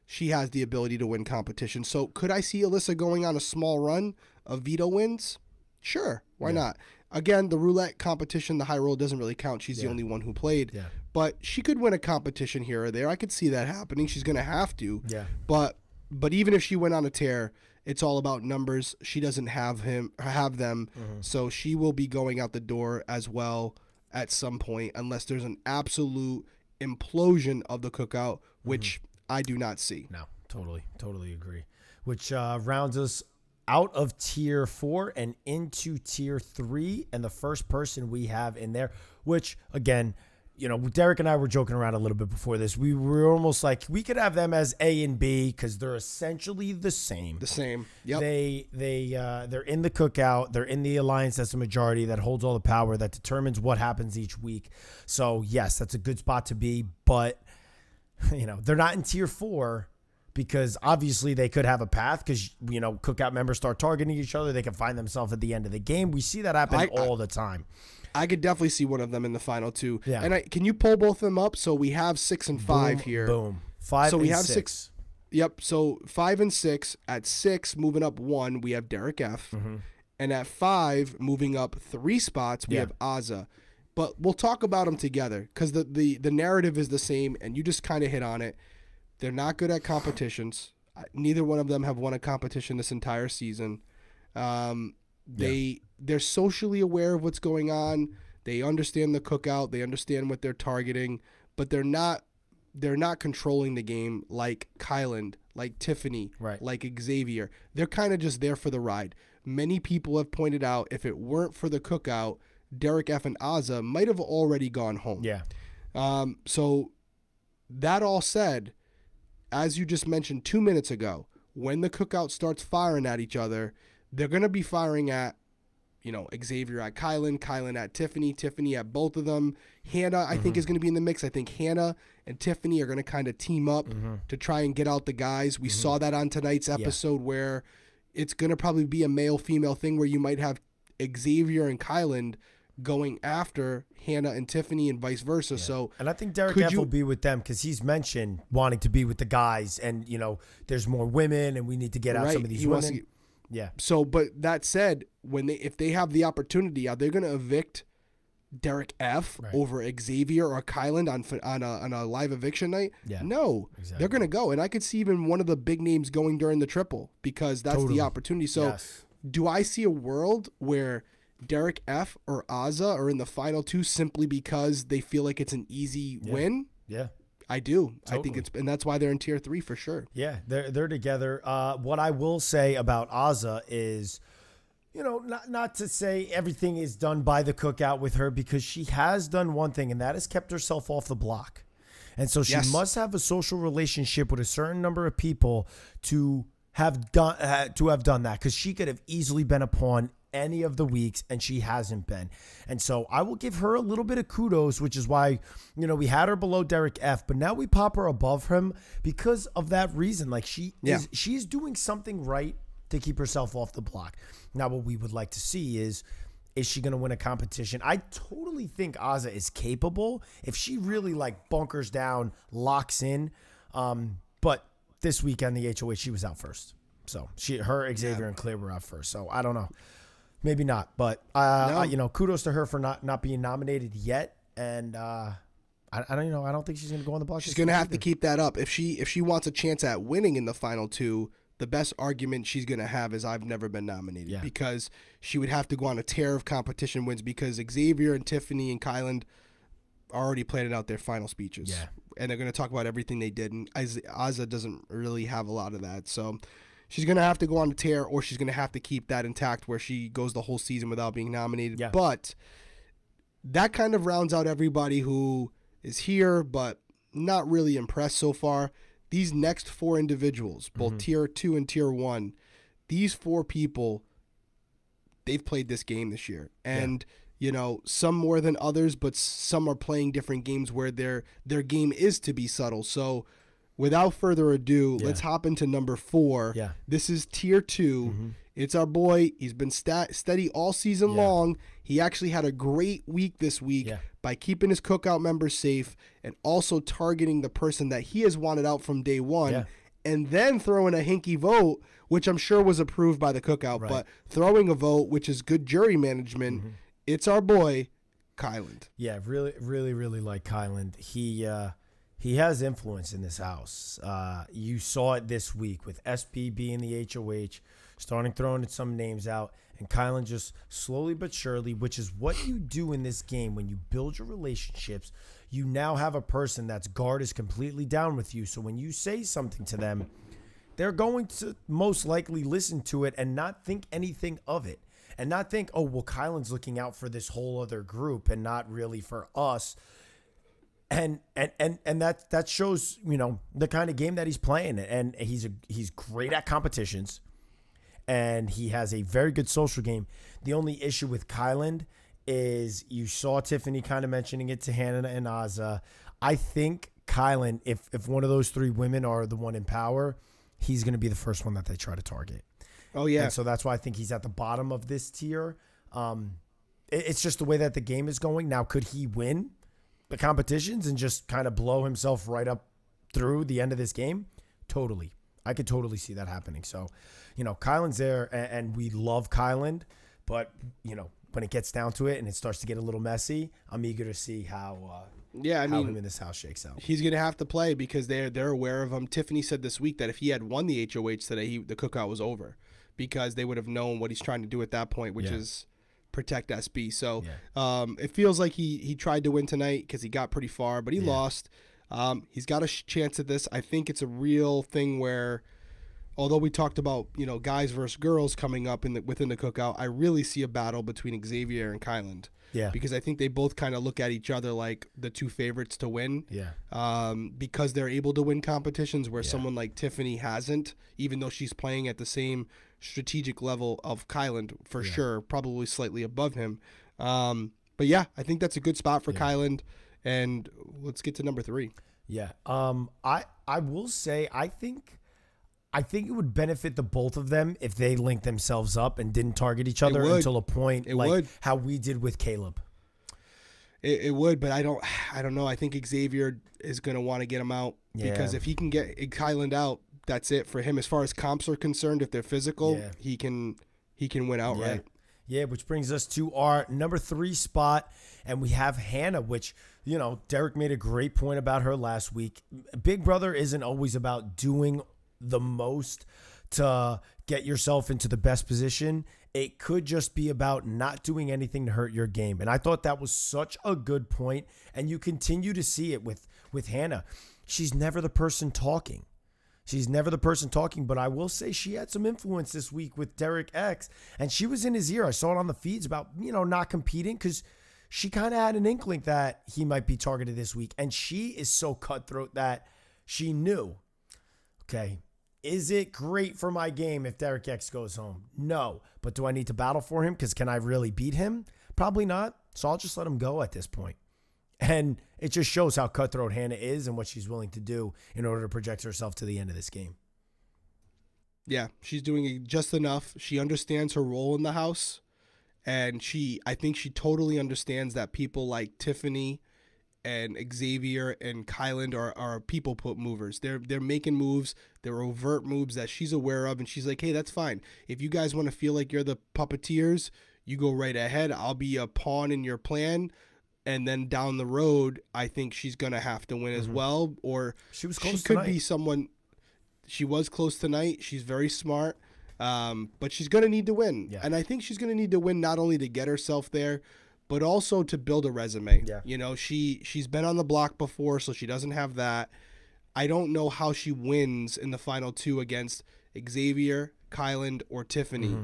S1: she has the ability to win competition. So could I see Alyssa going on a small run of veto wins? Sure, why not? Again, the roulette competition, the high roll doesn't really count. She's the only one who played. Yeah. But she could win a competition here or there. I could see that happening. She's going to have to. Yeah. But even if she went on a tear, it's all about numbers. She doesn't have them. So she will be going out the door as well at some point unless there's an absolute implosion of the cookout, which I do not see.
S2: No, totally agree. Which rounds us out of tier 4 and into tier 3. And the first person we have in there, which again, Derrick and I were joking around a little bit before this. We were almost like we could have them as A and B because they're essentially the same.
S1: Yep.
S2: They're in the cookout. They're in the alliance that's a majority that holds all the power that determines what happens each week. So yes, that's a good spot to be, but they're not in tier 4. Because obviously they could have a path because, cookout members start targeting each other. They can find themselves at the end of the game. We see that happen all the time.
S1: I could definitely see one of them in the final 2. Yeah. And can you pull both of them up? So we have 6 and 5 here.
S2: Boom. 5
S1: so
S2: and
S1: we have
S2: 6.
S1: Yep. So 5 and 6. At 6, moving up 1, we have Derrick F. And at 5, moving up 3 spots, we have Azza. But we'll talk about them together because the narrative is the same, and you just kind of hit on it. They're not good at competitions. Neither one of them have won a competition this entire season. They're socially aware of what's going on. They understand the cookout. They understand what they're targeting, but they're not controlling the game like Kyland, like Tiffany, like Xavier. They're kind of just there for the ride. Many people have pointed out if it weren't for the cookout, Derrick F and Azza might have already gone home. Yeah. So that all said, as you just mentioned 2 minutes ago, when the cookout starts firing at each other, they're going to be firing at, Xavier at Kyland, Kyland at Tiffany, Tiffany at both of them. Hannah, I think, is going to be in the mix. I think Hannah and Tiffany are going to kind of team up to try and get out the guys. We saw that on tonight's episode where it's going to probably be a male-female thing where you might have Xavier and Kyland going after Hannah and Tiffany and vice versa.
S2: Yeah.
S1: So,
S2: and I think Derrick F will be with them because he's mentioned wanting to be with the guys, and there's more women, and we need to get out some of these women. Yeah.
S1: So, but that said, if they have the opportunity, are they going to evict Derrick F over Xavier or Kyland on a live eviction night?
S2: Yeah.
S1: No,
S2: exactly.
S1: They're going to go, and I could see even one of the big names going during the triple because that's the opportunity. So, do I see a world where Derrick F or Azza are in the final two simply because they feel like it's an easy win?
S2: Yeah.
S1: I do.
S2: Totally.
S1: I think and that's why they're in tier 3 for sure.
S2: Yeah, they're together. What I will say about Azza is, not to say everything is done by the cookout with her, because she has done one thing, and that has kept herself off the block. And so she must have a social relationship with a certain number of people to have done that, because she could have easily been a pawn any of the weeks, and she hasn't been. And so I will give her a little bit of kudos, which is why, we had her below Derrick F, but now we pop her above him because of that reason. Like she's doing something right to keep herself off the block. Now, what we would like to see is she going to win a competition? I totally think Azza is capable if she really bunkers down, locks in. But this weekend, the HOH, she was out first. So Xavier and Claire were out first. So I don't know. Maybe not, but kudos to her for not being nominated yet, and I don't think she's going to go on the block.
S1: She's going to have to keep that up if she wants a chance at winning in the final two. The best argument she's going to have is I've never been nominated, because she would have to go on a tear of competition wins, because Xavier and Tiffany and Kyland already planning out their final speeches, and they're going to talk about everything they did, and Azza doesn't really have a lot of that, so. She's going to have to go on a tear, or she's going to have to keep that intact where she goes the whole season without being nominated. Yeah. But that kind of rounds out everybody who is here but not really impressed so far. These next 4 individuals, both tier 2 and tier 1, these 4 people, they've played this game this year. And, some more than others, but some are playing different games where their game is to be subtle. So, without further ado, let's hop into number 4. Yeah. This is tier 2. It's our boy. He's been steady all season long. He actually had a great week this week by keeping his cookout members safe and also targeting the person that he has wanted out from day one, and then throwing a hinky vote, which I'm sure was approved by the cookout, but throwing a vote, which is good jury management. It's our boy, Kyland.
S2: Yeah, really, really, really like Kyland. He has influence in this house. You saw it this week with SP being the HOH, starting throwing some names out, and Kylan just slowly but surely, which is what you do in this game when you build your relationships. You now have a person that's guard is completely down with you. So when you say something to them, they're going to most likely listen to it and not think anything of it. And not think, oh, well, Kylan's looking out for this whole other group and not really for us. And that shows, the kind of game that he's playing. And he's great at competitions, and he has a very good social game. The only issue with Kyland is you saw Tiffany kind of mentioning it to Hannah and Azza. I think Kyland, if one of those 3 women are the one in power, he's going to be the first one that they try to target.
S1: Oh, yeah.
S2: And so that's why I think he's at the bottom of this tier. It's just the way that the game is going. Now, could he win the competitions and just kind of blow himself right up through the end of this game? Totally. I could totally see that happening. So, Kyland's there, and we love Kyland, but, when it gets down to it and it starts to get a little messy, I'm eager to see how him in this house shakes out.
S1: He's going to have to play because they're aware of him. Tiffany said this week that if he had won the HOH today, the cookout was over, because they would have known what he's trying to do at that point, which is protect SB. So it feels like he tried to win tonight because he got pretty far, but he lost. He's got a chance at this. I think it's a real thing where, although we talked about guys versus girls coming up within the cookout, I really see a battle between Xavier and Kyland.
S2: Yeah,
S1: because I think they both kind of look at each other like the 2 favorites to win.
S2: Yeah,
S1: because they're able to win competitions where someone like Tiffany hasn't, even though she's playing at the same strategic level of Kyland for sure, probably slightly above him. But yeah, I think that's a good spot for Kyland. And let's get to number 3.
S2: Yeah. I will say I think it would benefit the both of them if they linked themselves up and didn't target each other until a point how we did with Caleb.
S1: It would, but I don't know. I think Xavier is going to want to get him out because if he can get Kyland out, that's it for him. As far as comps are concerned, if they're physical, he can win outright.
S2: Yeah, which brings us to our number 3 spot, and we have Hannah, which, you know, Derrick made a great point about her last week. Big Brother isn't always about doing the most to get yourself into the best position. It could just be about not doing anything to hurt your game. And I thought that was such a good point, and you continue to see it with Hannah. She's never the person talking. But I will say she had some influence this week with Derrick X, and she was in his ear. I saw it on the feeds about, you know, not competing because she kind of had an inkling that he might be targeted this week. And she is so cutthroat that she knew, okay, is it great for my game if Derrick X goes home? No. But do I need to battle for him? Because can I really beat him? Probably not. So I'll just let him go at this point. And it just shows how cutthroat Hannah is and what she's willing to do in order to project herself to the end of this game.
S1: Yeah, she's doing just enough. She understands her role in the house. And I think she totally understands that people like Tiffany and Xavier and Kyland are people movers. They're making moves. They're overt moves that she's aware of. And she's like, hey, that's fine. If you guys want to feel like you're the puppeteers, you go right ahead. I'll be a pawn in your plan. And then down the road, I think she's going to have to win as well. Or
S2: she was close
S1: could
S2: tonight.
S1: Be someone. She was close tonight. She's very smart. But she's going to need to win.
S2: Yeah.
S1: And I think she's going to need to win not only to get herself there, but also to build a resume.
S2: Yeah.
S1: You know, she's been on the block before, so she doesn't have that. I don't know how she wins in the final 2 against Xavier, Kyland, or Tiffany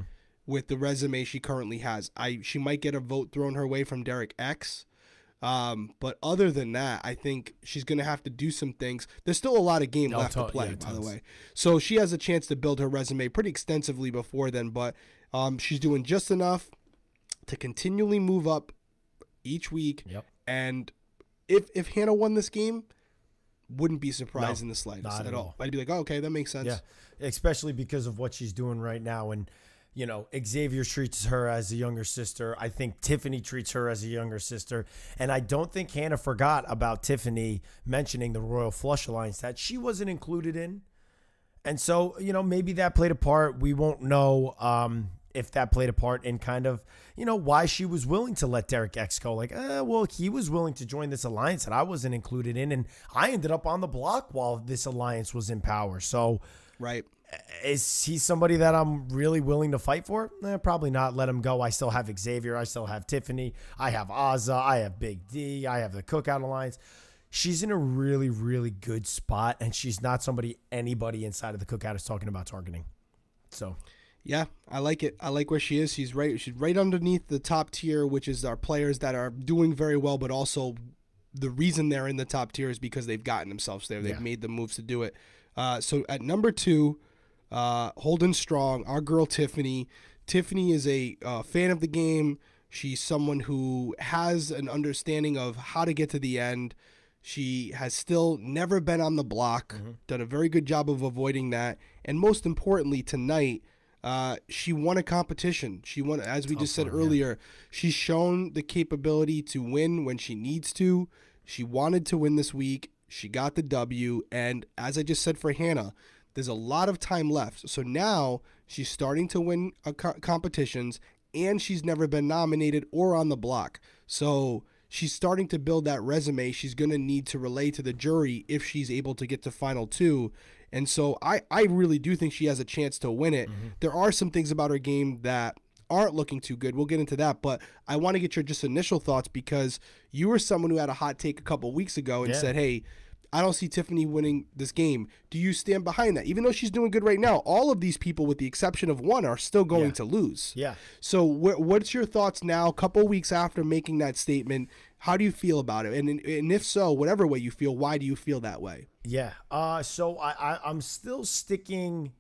S1: with the resume she currently has. She might get a vote thrown her way from Derrick X. But other than that, I think she's going to have to do some things. There's still a lot of game left to play, by the way. So she has a chance to build her resume pretty extensively before then, but she's doing just enough to continually move up each week.
S2: Yep.
S1: And if Hannah won this game, wouldn't be surprised in the slightest at all. I'd be like, oh, okay, that makes sense.
S2: Yeah, especially because of what she's doing right now. And, you know, Xavier treats her as a younger sister. I think Tiffany treats her as a younger sister. And I don't think Hannah forgot about Tiffany mentioning the Royal Flush Alliance that she wasn't included in. And so, you know, maybe that played a part. We won't know if that played a part in kind of, you know, why she was willing to let Derrick X go. Like, well, he was willing to join this alliance that I wasn't included in. And I ended up on the block while this alliance was in power. So,
S1: right.
S2: Is he somebody that I'm really willing to fight for? Probably not. Let him go. I still have Xavier. I still have Tiffany. I have Azza. I have Big D. I have the Cookout Alliance. She's in a really, really good spot, and she's not somebody anybody inside of the Cookout is talking about targeting. So,
S1: yeah, I like it. I like where she is. She's right underneath the top tier, which is our players that are doing very well, but also the reason they're in the top tier is because they've gotten themselves there. They've made the moves to do it. So at number 2, holding strong, our girl Tiffany. Tiffany is a fan of the game. She's someone who has an understanding of how to get to the end. She has still never been on the block, done a very good job of avoiding that. And most importantly, tonight, she won a competition. She won, as we just said earlier, she's shown the capability to win when she needs to. She wanted to win this week. She got the W. And as I just said for Hannah, there's a lot of time left. So now she's starting to win competitions, and she's never been nominated or on the block. So she's starting to build that resume she's going to need to relay to the jury if she's able to get to final 2. And so I really do think she has a chance to win it. There are some things about her game that aren't looking too good. We'll get into that, but I want to get your just initial thoughts because you were someone who had a hot take a couple weeks ago and said, hey, I don't see Tiffany winning this game. Do you stand behind that? Even though she's doing good right now, all of these people, with the exception of one, are still going to lose. Yeah. So what's your thoughts now, a couple weeks after making that statement? How do you feel about it? And if so, whatever way you feel, why do you feel that way?
S2: Yeah. So I'm still sticking.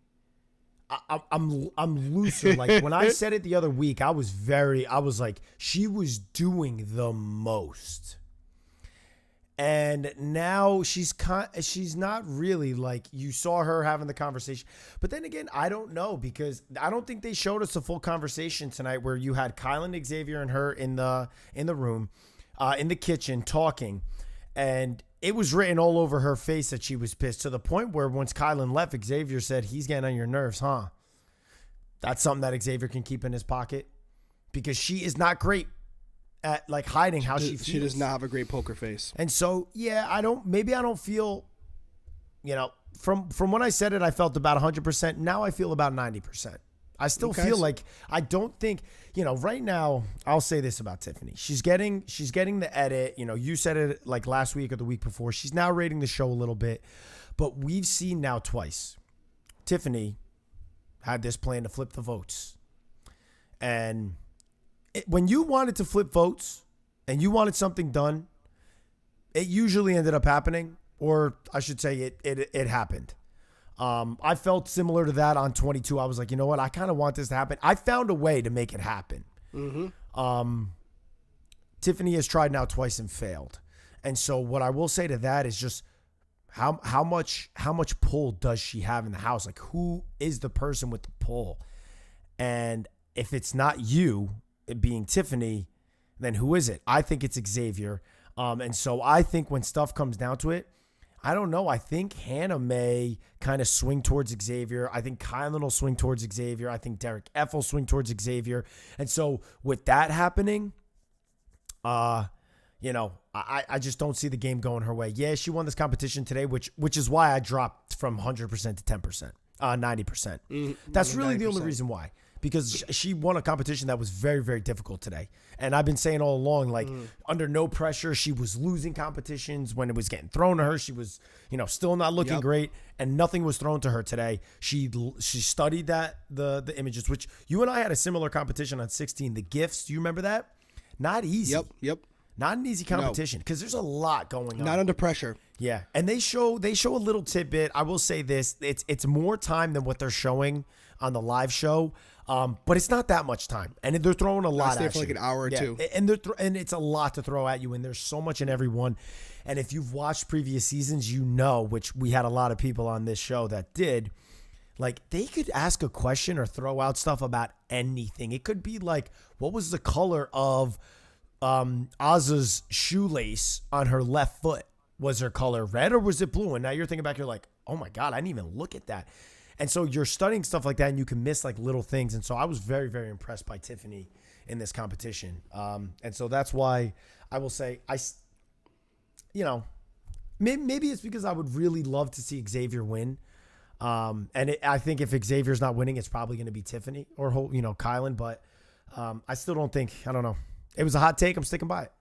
S2: I'm looser. Like when I said it the other week, I was like, she was doing the most. And now she's not really, like, you saw her having the conversation. But then again, I don't know, because I don't think they showed us a full conversation tonight where you had Kyland, Xavier, and her in the room. in the kitchen talking, and it was written all over her face that she was pissed, to the point where once Kylan left, Xavier said, he's getting on your nerves, huh? That's something that Xavier can keep in his pocket, because she is not great at like hiding how she feels.
S1: She does not have a great poker face.
S2: And so, yeah, I don't feel, from when I said it, I felt about 100%. Now I feel about 90%. I still feel like, I don't think, right now, I'll say this about Tiffany. She's getting the edit. You said it like last week or the week before. She's now rating the show a little bit, but we've seen now twice. Tiffany had this plan to flip the votes. And when you wanted to flip votes and you wanted something done, it usually ended up happening, or I should say it happened. I felt similar to that on 22. I was like, you know what? I kind of want this to happen. I found a way to make it happen. Mm-hmm. Tiffany has tried now twice and failed. And so what I will say to that is just how much pull does she have in the house? Like, who is the person with the pull? And if it's not you, it being Tiffany, then who is it? I think it's Xavier. And so I think when stuff comes down to it, I don't know. I think Hannah may kind of swing towards Xavier. I think Kylan will swing towards Xavier. I think Derrick F will swing towards Xavier. And so with that happening, I just don't see the game going her way. Yeah, she won this competition today, which is why I dropped from 100% to 10%, 90%. That's really 90%. The only reason why. Because she won a competition that was very, very difficult today. And I've been saying all along, like, under no pressure, she was losing competitions. When it was getting thrown to her, she was, still not looking great. And nothing was thrown to her today. She studied the images, which you and I had a similar competition on 16. The gifts, do you remember that? Not easy.
S1: Yep.
S2: Not an easy competition, because there's a lot going on.
S1: Not under pressure.
S2: Yeah. And they show a little tidbit. I will say this. It's more time than what they're showing on the live show. But it's not that much time, and they're throwing a lot at you.
S1: For like an hour or two,
S2: and it's a lot to throw at you, and there's so much in every one. And if you've watched previous seasons, which we had a lot of people on this show that did, like, they could ask a question or throw out stuff about anything. It could be like, what was the color of Oz's shoelace on her left foot? Was her color red or was it blue? And now you're thinking back, you're like, oh my God, I didn't even look at that. And so you're studying stuff like that, and you can miss like little things. And so I was very, very impressed by Tiffany in this competition. And so that's why I will say maybe it's because I would really love to see Xavier win. I think if Xavier's not winning, it's probably going to be Tiffany or Kylan. But I still don't think. I don't know. It was a hot take. I'm sticking by it.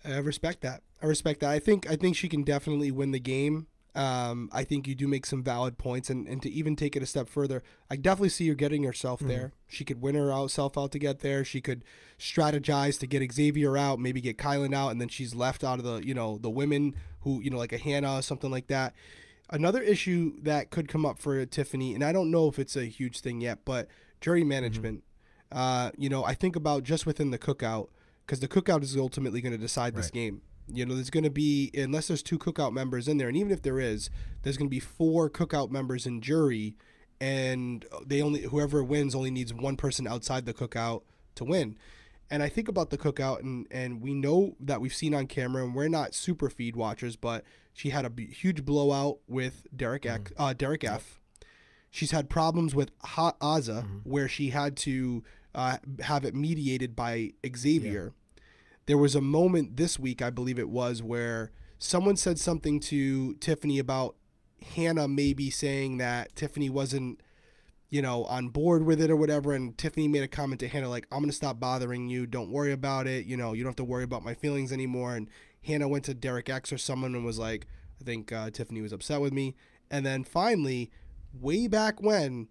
S1: I respect that. I think she can definitely win the game. I think you do make some valid points, and to even take it a step further, I definitely see her getting herself there. She could win herself out to get there. She could strategize to get Xavier out, maybe get Kylan out, and then she's left out of the women who, like a Hannah or something like that. Another issue that could come up for Tiffany, and I don't know if it's a huge thing yet, but jury management. I think about just within the cookout, because the cookout is ultimately going to decide this game. There's going to be, unless there's 2 cookout members in there, and even if there is, there's going to be 4 cookout members in jury, and whoever wins only needs 1 person outside the cookout to win. And I think about the cookout, and we know that we've seen on camera, and we're not super feed watchers, but she had a huge blowout with Derrick F. She's had problems with Aza, where she had to have it mediated by Xavier. There was a moment this week, I believe it was, where someone said something to Tiffany about Hannah maybe saying that Tiffany wasn't, on board with it or whatever. And Tiffany made a comment to Hannah like, I'm going to stop bothering you. Don't worry about it. You don't have to worry about my feelings anymore. And Hannah went to Derrick X or someone and was like, I think Tiffany was upset with me. And then finally, way back when,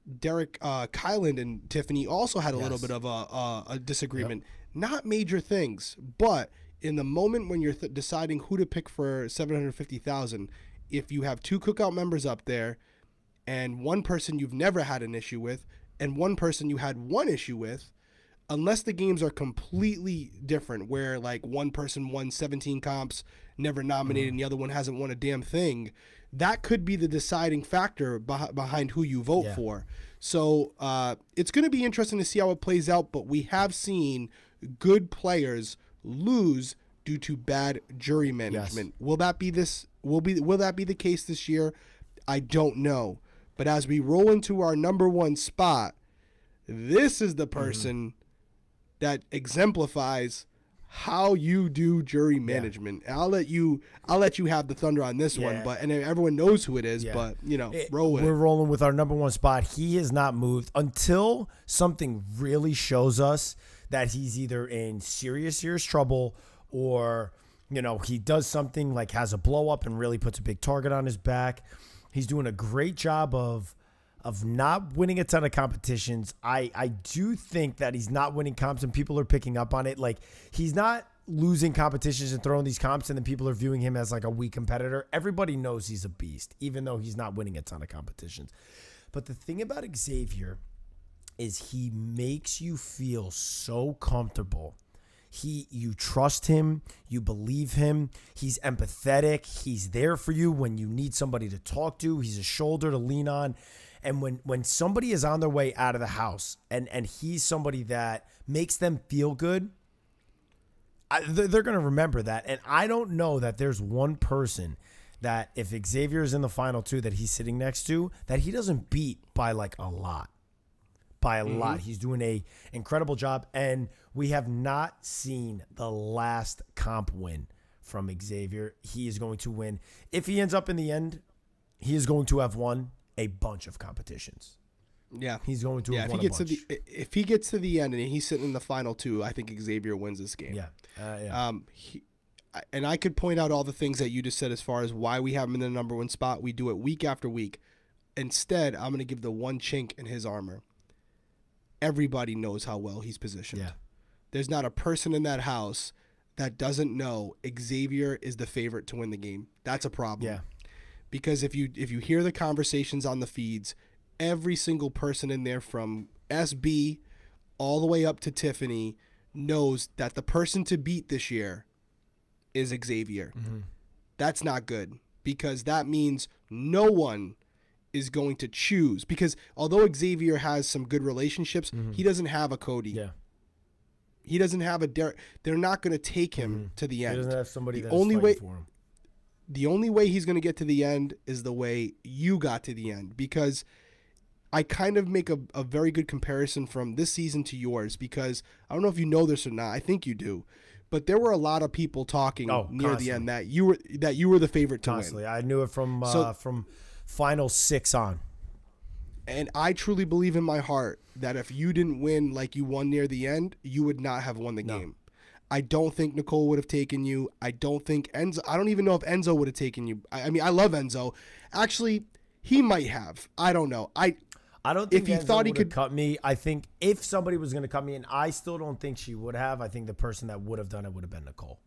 S1: Kylan and Tiffany also had a little bit of a disagreement. Not major things, but in the moment when you're deciding who to pick for $750,000, if you have 2 cookout members up there, and 1 person you've never had an issue with, and 1 person you had 1 issue with, unless the games are completely different, where like 1 person won 17 comps, never nominated, and the other one hasn't won a damn thing, that could be the deciding factor behind who you vote for. So it's going to be interesting to see how it plays out, but we have seen good players lose due to bad jury management.
S2: Yes.
S1: Will that be the case this year? I don't know. But as we roll into our number one spot, this is the person that exemplifies how you do jury management. And I'll let you have the thunder on this one, and everyone knows who it is, but roll with it.
S2: We're rolling with our number one spot. He has not moved until something really shows us that he's either in serious trouble or he does something like has a blow up and really puts a big target on his back. He's doing a great job of not winning a ton of competitions. I do think that he's not winning comps and people are picking up on it. Like, he's not losing competitions and throwing these comps and then people are viewing him as like a weak competitor. Everybody knows he's a beast, even though he's not winning a ton of competitions. But the thing about Xavier is he makes you feel so comfortable. You trust him, you believe him, he's empathetic, he's there for you when you need somebody to talk to, he's a shoulder to lean on. And when somebody is on their way out of the house and he's somebody that makes them feel good, they're going to remember that. And I don't know that there's one person that if Xavier is in the final two that he's sitting next to, that he doesn't beat by like a lot. By a lot. He's doing a incredible job. And we have not seen the last comp win from Xavier. He is going to win. If he ends up in the end, he is going to have won a bunch of competitions.
S1: Yeah.
S2: He's going to have won a bunch.
S1: If he gets to the end and he's sitting in the final two, I think Xavier wins this game.
S2: Yeah.
S1: And I could point out all the things that you just said as far as why we have him in the number one spot. We do it week after week. Instead, I'm going to give the one chink in his armor. Everybody knows how well he's positioned.
S2: Yeah.
S1: There's not a person in that house that doesn't know Xavier is the favorite to win the game. That's a problem.
S2: Yeah.
S1: Because if you hear the conversations on the feeds, every single person in there from SB all the way up to Tiffany knows that the person to beat this year is Xavier. That's not good because that means no one is going to choose. Because although Xavier has some good relationships, he doesn't have a Cody.
S2: Yeah.
S1: He doesn't have a Derrick. They're not going to take him to the end.
S2: He doesn't have somebody that's
S1: only
S2: fighting
S1: way
S2: for him.
S1: The only way he's going to get to the end is the way you got to the end, because I kind of make a very good comparison from this season to yours, because I don't know if you know this or not. I think you do. But there were a lot of people talking near the end that you were the favorite to win.
S2: I knew it from final 6 on.
S1: And I truly believe in my heart that if you didn't win like you won near the end, you would not have won the game. I don't think Nicole would have taken you. I don't think Enzo. I don't even know if Enzo would have taken you. I mean, I love Enzo. Actually, he might have. I don't know. I
S2: don't think if he thought he could cut me. I think if somebody was going to cut me, and I still don't think she would have. I think the person that would have done it would have been Nicole.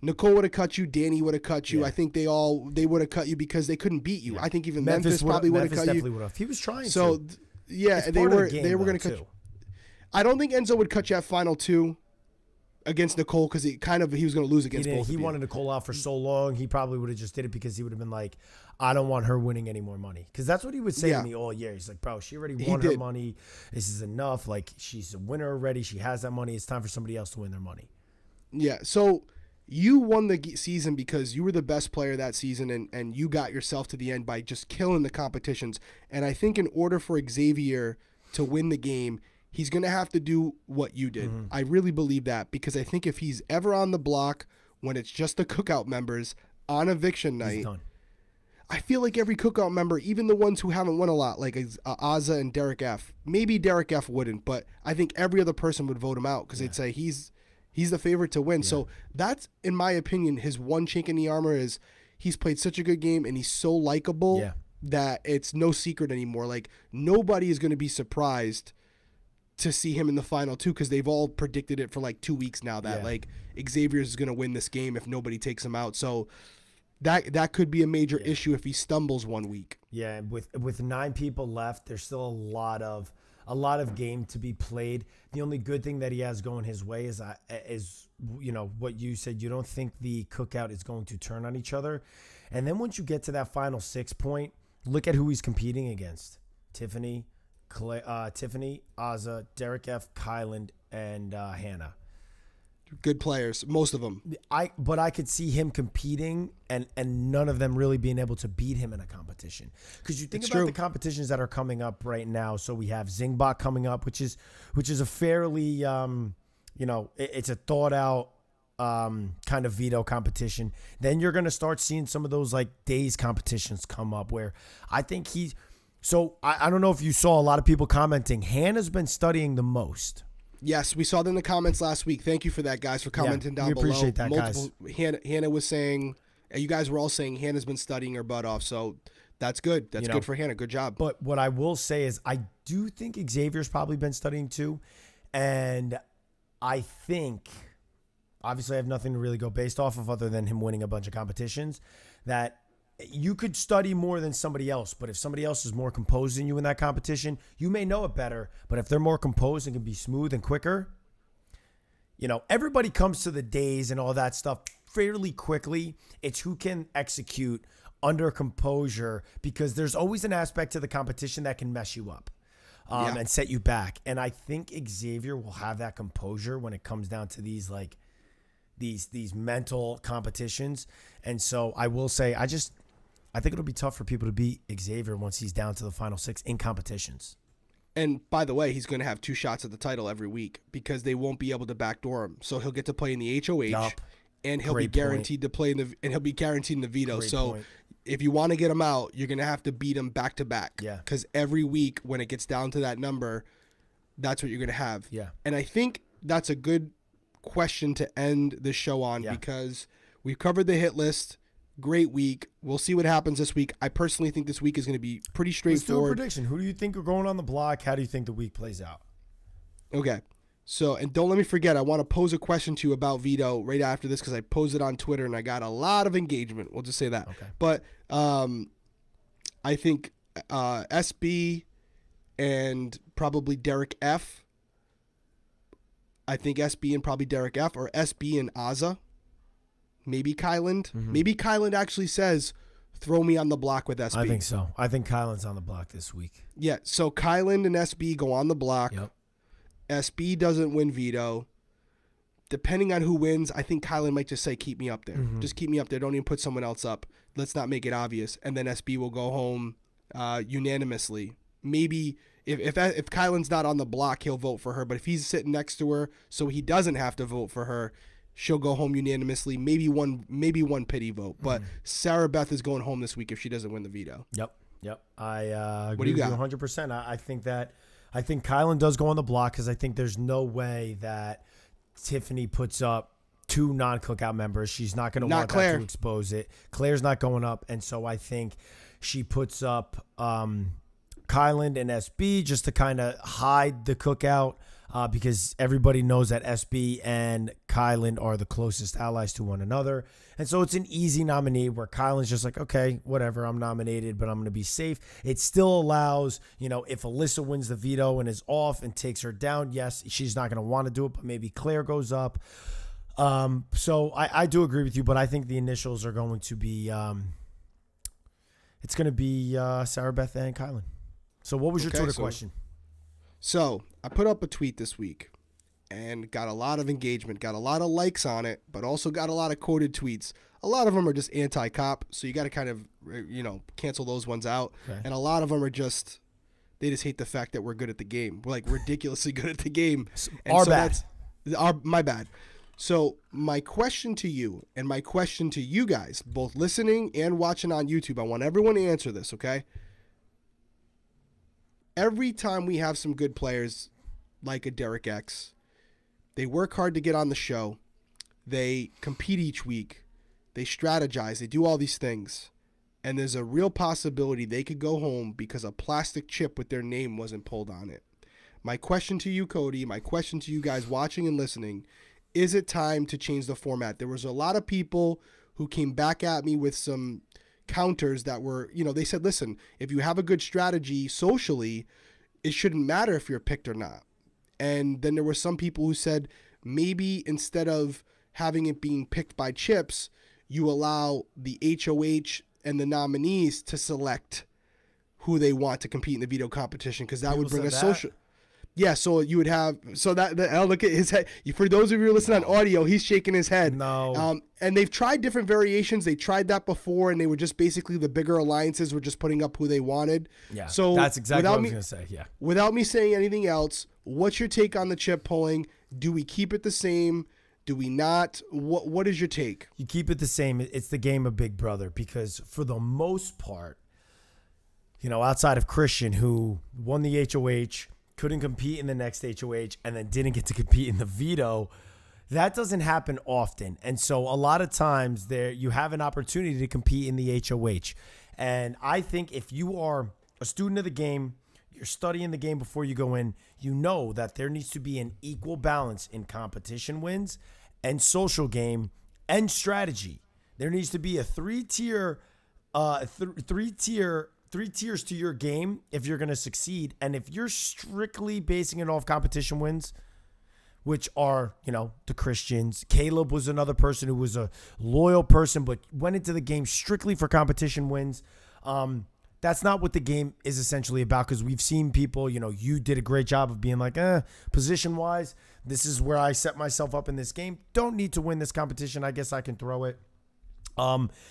S1: Nicole would have cut you. Danny would have cut you. Yeah. I think they would have cut you because they couldn't beat you. Yeah. I think even Memphis probably would have cut
S2: definitely
S1: you.
S2: Would have. He was trying
S1: so,
S2: to.
S1: Yeah, they were going to cut you. I don't think Enzo would cut you at final 2 against Nicole because he was going to lose against both.
S2: He wanted Nicole out for so long. He probably would have just did it because he would have been like, I don't want her winning any more money. Because that's what he would say to me all year. He's like, bro, she already won her money. This is enough. Like, she's a winner already. She has that money. It's time for somebody else to win their money.
S1: Yeah, so you won the season because you were the best player that season, and you got yourself to the end by just killing the competitions. And I think in order for Xavier to win the game, he's going to have to do what you did. I really believe that, because I think if he's ever on the block when it's just the cookout members on eviction night, I feel like every cookout member, even the ones who haven't won a lot, like Azza and Derrick F. Maybe Derrick F. wouldn't, but I think every other person would vote him out because they'd say he's the favorite to win. Yeah. So that's, in my opinion, his one chink in the armor is he's played such a good game and he's so likable that it's no secret anymore. Like, nobody is going to be surprised to see him in the final 2 because they've all predicted it for like 2 weeks now that like Xavier is going to win this game if nobody takes him out. So that could be a major issue if he stumbles 1 week. Yeah,
S2: with 9 people left, there's still a lot of game to be played. The only good thing that he has going his way is what you said. You don't think the cookout is going to turn on each other, and then once you get to that final 6 point, look at who he's competing against: Tiffany, Azza, Derrick F, Kyland, and Hannah.
S1: good players, most of them.
S2: But I could see him competing and none of them really being able to beat him in a competition. Because you think about the competitions that are coming up right now. So we have Zingbot coming up, which is a fairly it's a thought out kind of veto competition. Then you're going to start seeing some of those like days competitions come up where I think I don't know if you saw a lot of people commenting. Hannah's been studying the most.
S1: Yes, we saw that in the comments last week. Thank you for that, guys, for commenting down below.
S2: We appreciate that, guys.
S1: Hannah was saying, you guys were all saying Hannah's been studying her butt off, so that's good. That's good for Hannah. Good job.
S2: But what I will say is I do think Xavier's probably been studying too, and I think, obviously I have nothing to really go based off of other than him winning a bunch of competitions, that you could study more than somebody else, but if somebody else is more composed than you in that competition, you may know it better, but if they're more composed and can be smooth and quicker, everybody comes to the days and all that stuff fairly quickly. It's who can execute under composure, because there's always an aspect to the competition that can mess you up and set you back. And I think Xavier will have that composure when it comes down to these these mental competitions. And so I will say, I think it'll be tough for people to beat Xavier once he's down to the final 6 in competitions.
S1: And by the way, he's going to have 2 shots at the title every week because they won't be able to backdoor him. So he'll get to play in the HOH, and he'll be guaranteed to play and he'll be guaranteed in the veto. So if you want to get him out, you're going to have to beat him back to back.
S2: Yeah.
S1: Because every week when it gets down to that number, that's what you're going to have.
S2: Yeah.
S1: And I think that's a good question to end the show on because we've covered the hit list. Great week. We'll see what happens this week. I personally think this week is going to be pretty straightforward.
S2: Let's do a prediction. Who do you think are going on the block? How do you think the week plays out?
S1: Okay. So, and don't let me forget, I want to pose a question to you about veto right after this because I posed it on Twitter and I got a lot of engagement. We'll just say that.
S2: Okay.
S1: But I think SB and probably Derrick F. I think SB and probably Derrick F. or SB and Azza. Maybe Kyland.
S2: Mm-hmm.
S1: Maybe Kyland actually says, throw me on the block with SB.
S2: I think so. I think Kyland's on the block this week.
S1: Yeah, so Kyland and SB go on the block.
S2: Yep.
S1: SB doesn't win veto. Depending on who wins, I think Kyland might just say, keep me up there.
S2: Mm-hmm.
S1: Just keep me up there. Don't even put someone else up. Let's not make it obvious. And then SB will go home unanimously. Maybe if Kyland's not on the block, he'll vote for her. But if he's sitting next to her so he doesn't have to vote for her, she'll go home unanimously. Maybe one pity vote. But Sarah Beth is going home this week if she doesn't win the veto.
S2: Yep. I agree
S1: what do you got?
S2: With you 100%. I think Kyland does go on the block because I think there's no way that Tiffany puts up 2 non-cookout members. She's not going to want that to expose it. Claire's not going up, and so I think she puts up Kyland and SB just to kind of hide the cookout. Because everybody knows that SB and Kyland are the closest allies to one another. And so it's an easy nominee where Kyland's just like, okay, whatever, I'm nominated, but I'm going to be safe. It still allows, if Alyssa wins the veto and is off and takes her down, yes, she's not going to want to do it, but maybe Claire goes up. So I do agree with you, but I think the initials are going to be, it's going to be Sarah Beth and Kyland. So what was your Twitter question?
S1: So I put up a tweet this week and got a lot of engagement, got a lot of likes on it, but also got a lot of quoted tweets. A lot of them are just anti-cop, so you got to kind of, cancel those ones out. Okay. And a lot of them are just, they just hate the fact that we're good at the game. We're like ridiculously good at the game. My bad. So my question to you and my question to you guys, both listening and watching on YouTube, I want everyone to answer this, okay? Every time we have some good players like a Derrick X, they work hard to get on the show. They compete each week. They strategize. They do all these things. And there's a real possibility they could go home because a plastic chip with their name wasn't pulled on it. My question to you, Cody, my question to you guys watching and listening, is it time to change the format? There was a lot of people who came back at me with some counters that were, they said, listen, if you have a good strategy socially, it shouldn't matter if you're picked or not. And then there were some people who said maybe instead of having it being picked by chips, you allow the HOH and the nominees to select who they want to compete in the veto competition, because that would bring a social. Yeah, so you would have I'll look at his head. For those of you who listen on audio, he's shaking his head.
S2: No.
S1: And they've tried different variations. They tried that before, and they were just basically the bigger alliances were just putting up who they wanted.
S2: Yeah,
S1: so
S2: that's exactly what I was going to say. Yeah.
S1: Without me saying anything else, what's your take on the chip pulling? Do we keep it the same? Do we not? What is your take?
S2: You keep it the same. It's the game of Big Brother because for the most part, outside of Christian, who won the HOH, couldn't compete in the next HOH, and then didn't get to compete in the veto, that doesn't happen often. And so a lot of times you have an opportunity to compete in the HOH. And I think if you are a student of the game, you're studying the game before you go in, you know that there needs to be an equal balance in competition wins and social game and strategy. There needs to be a three tiers to your game if you're going to succeed. And if you're strictly basing it off competition wins, which are, the Christians. Caleb was another person who was a loyal person, but went into the game strictly for competition wins. That's not what the game is essentially about, because we've seen people, you did a great job of being like, position-wise, this is where I set myself up in this game. Don't need to win this competition. I guess I can throw it.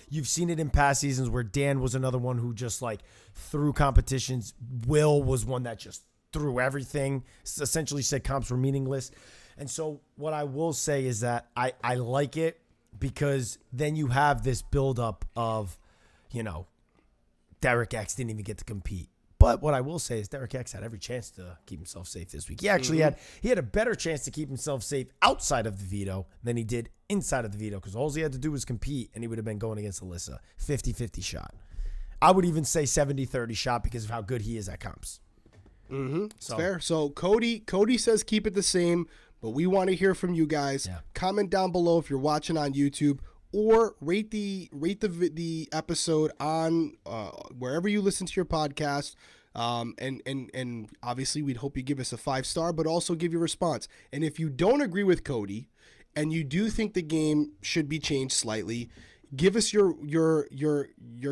S2: You've seen it in past seasons where Dan was another one who just threw competitions. Will was one that just threw everything, essentially said comps were meaningless. And so what I will say is that I like it because then you have this buildup of, Derrick X didn't even get to compete. But what I will say is Derrick X had every chance to keep himself safe this week. He actually had a better chance to keep himself safe outside of the veto than he did inside of the veto, because all he had to do was compete, and he would have been going against Alyssa. 50-50 shot. I would even say 70-30 shot because of how good he is at comps.
S1: It's fair. So Cody says keep it the same, but we want to hear from you guys. Yeah. Comment down below if you're watching on YouTube, or rate the episode on wherever you listen to your podcast. And obviously we'd hope you give us a 5-star, but also give your response. And if you don't agree with Cody and you do think the game should be changed slightly, give us your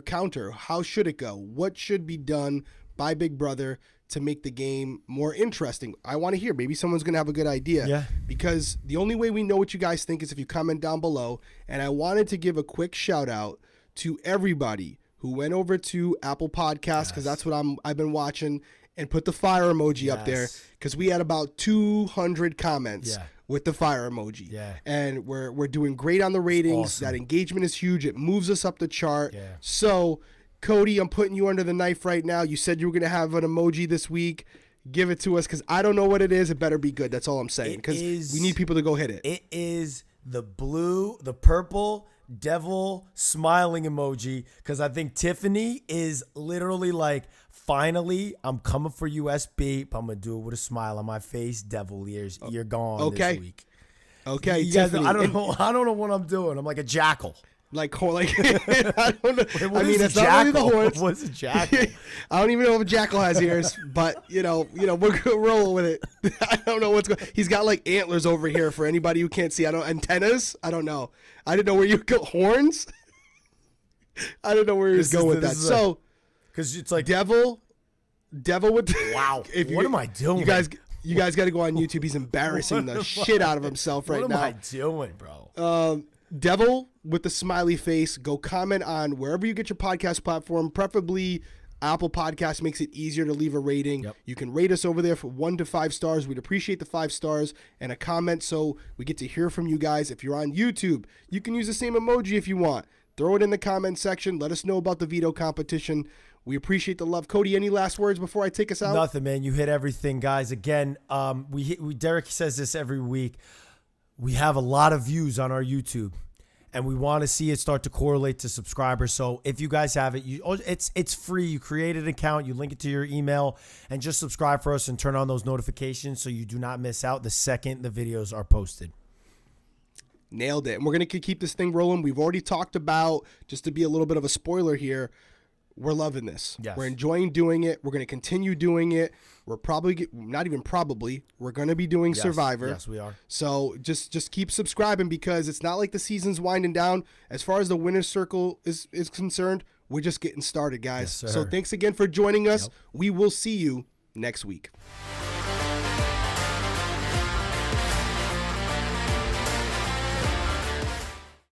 S1: counter. How should it go? What should be done by Big Brother to make the game more interesting? I want to hear. Maybe someone's going to have a good idea. Yeah. Because the only way we know what you guys think is if you comment down below. And I wanted to give a quick shout out to everybody who went over to Apple Podcasts, because that's what I've been watching, and put the fire emoji up there, because we had about 200 comments with the fire emoji. Yeah. And we're doing great on the ratings. Awesome. That engagement is huge. It moves us up the chart. Yeah. So Cody, I'm putting you under the knife right now. You said you were going to have an emoji this week. Give it to us, because I don't know what it is. It better be good. That's all I'm saying, because we need people to go hit it.
S2: It is the purple devil smiling emoji, because I think Tiffany is literally like, finally, I'm coming for USB, but I'm going to do it with a smile on my face. Devil ears, you're gone this week.
S1: Okay,
S2: you guys, I don't know what I'm doing. I'm like a jackal.
S1: I don't know. I mean, it's not really the horns.
S2: What's a jackal?
S1: I don't even know if a jackal has ears, but we're rolling with it. I don't know what's going. He's got like antlers over here for anybody who can't see. Antennas. I don't know. I didn't know where you go. Horns. I don't know where he was going with that. So,
S2: because it's like
S1: devil with.
S2: Wow. What am I doing?
S1: You guys got to go on YouTube. He's embarrassing the shit out of himself right now.
S2: What am I doing, bro?
S1: Devil with the smiley face. Go comment on wherever you get your podcast platform, preferably Apple Podcasts. Makes it easier to leave a rating. Yep. You can rate us over there for 1 to 5 stars. We'd appreciate the 5 stars and a comment, so we get to hear from you guys. If you're on YouTube, you can use the same emoji if you want. Throw it in the comment section. Let us know about the veto competition. We appreciate the love. Cody, any last words before I take us out?
S2: Nothing, man. You hit everything, guys. Again, Derrick says this every week. We have a lot of views on our YouTube, and we want to see it start to correlate to subscribers. So if you guys have it, it's free. You create an account, you link it to your email, and just subscribe for us and turn on those notifications so you do not miss out the second the videos are posted.
S1: Nailed it. And we're going to keep this thing rolling. We've already talked about, just to be a little bit of a spoiler here, we're loving this. Yes. We're enjoying doing it. We're going to continue doing it. We're probably, not even probably, we're going to be doing Survivor.
S2: Yes, we are.
S1: So just keep subscribing, because it's not like the season's winding down. As far as the winner's circle is concerned, we're just getting started, guys. Yes, so thanks again for joining us. Yep. We will see you next week.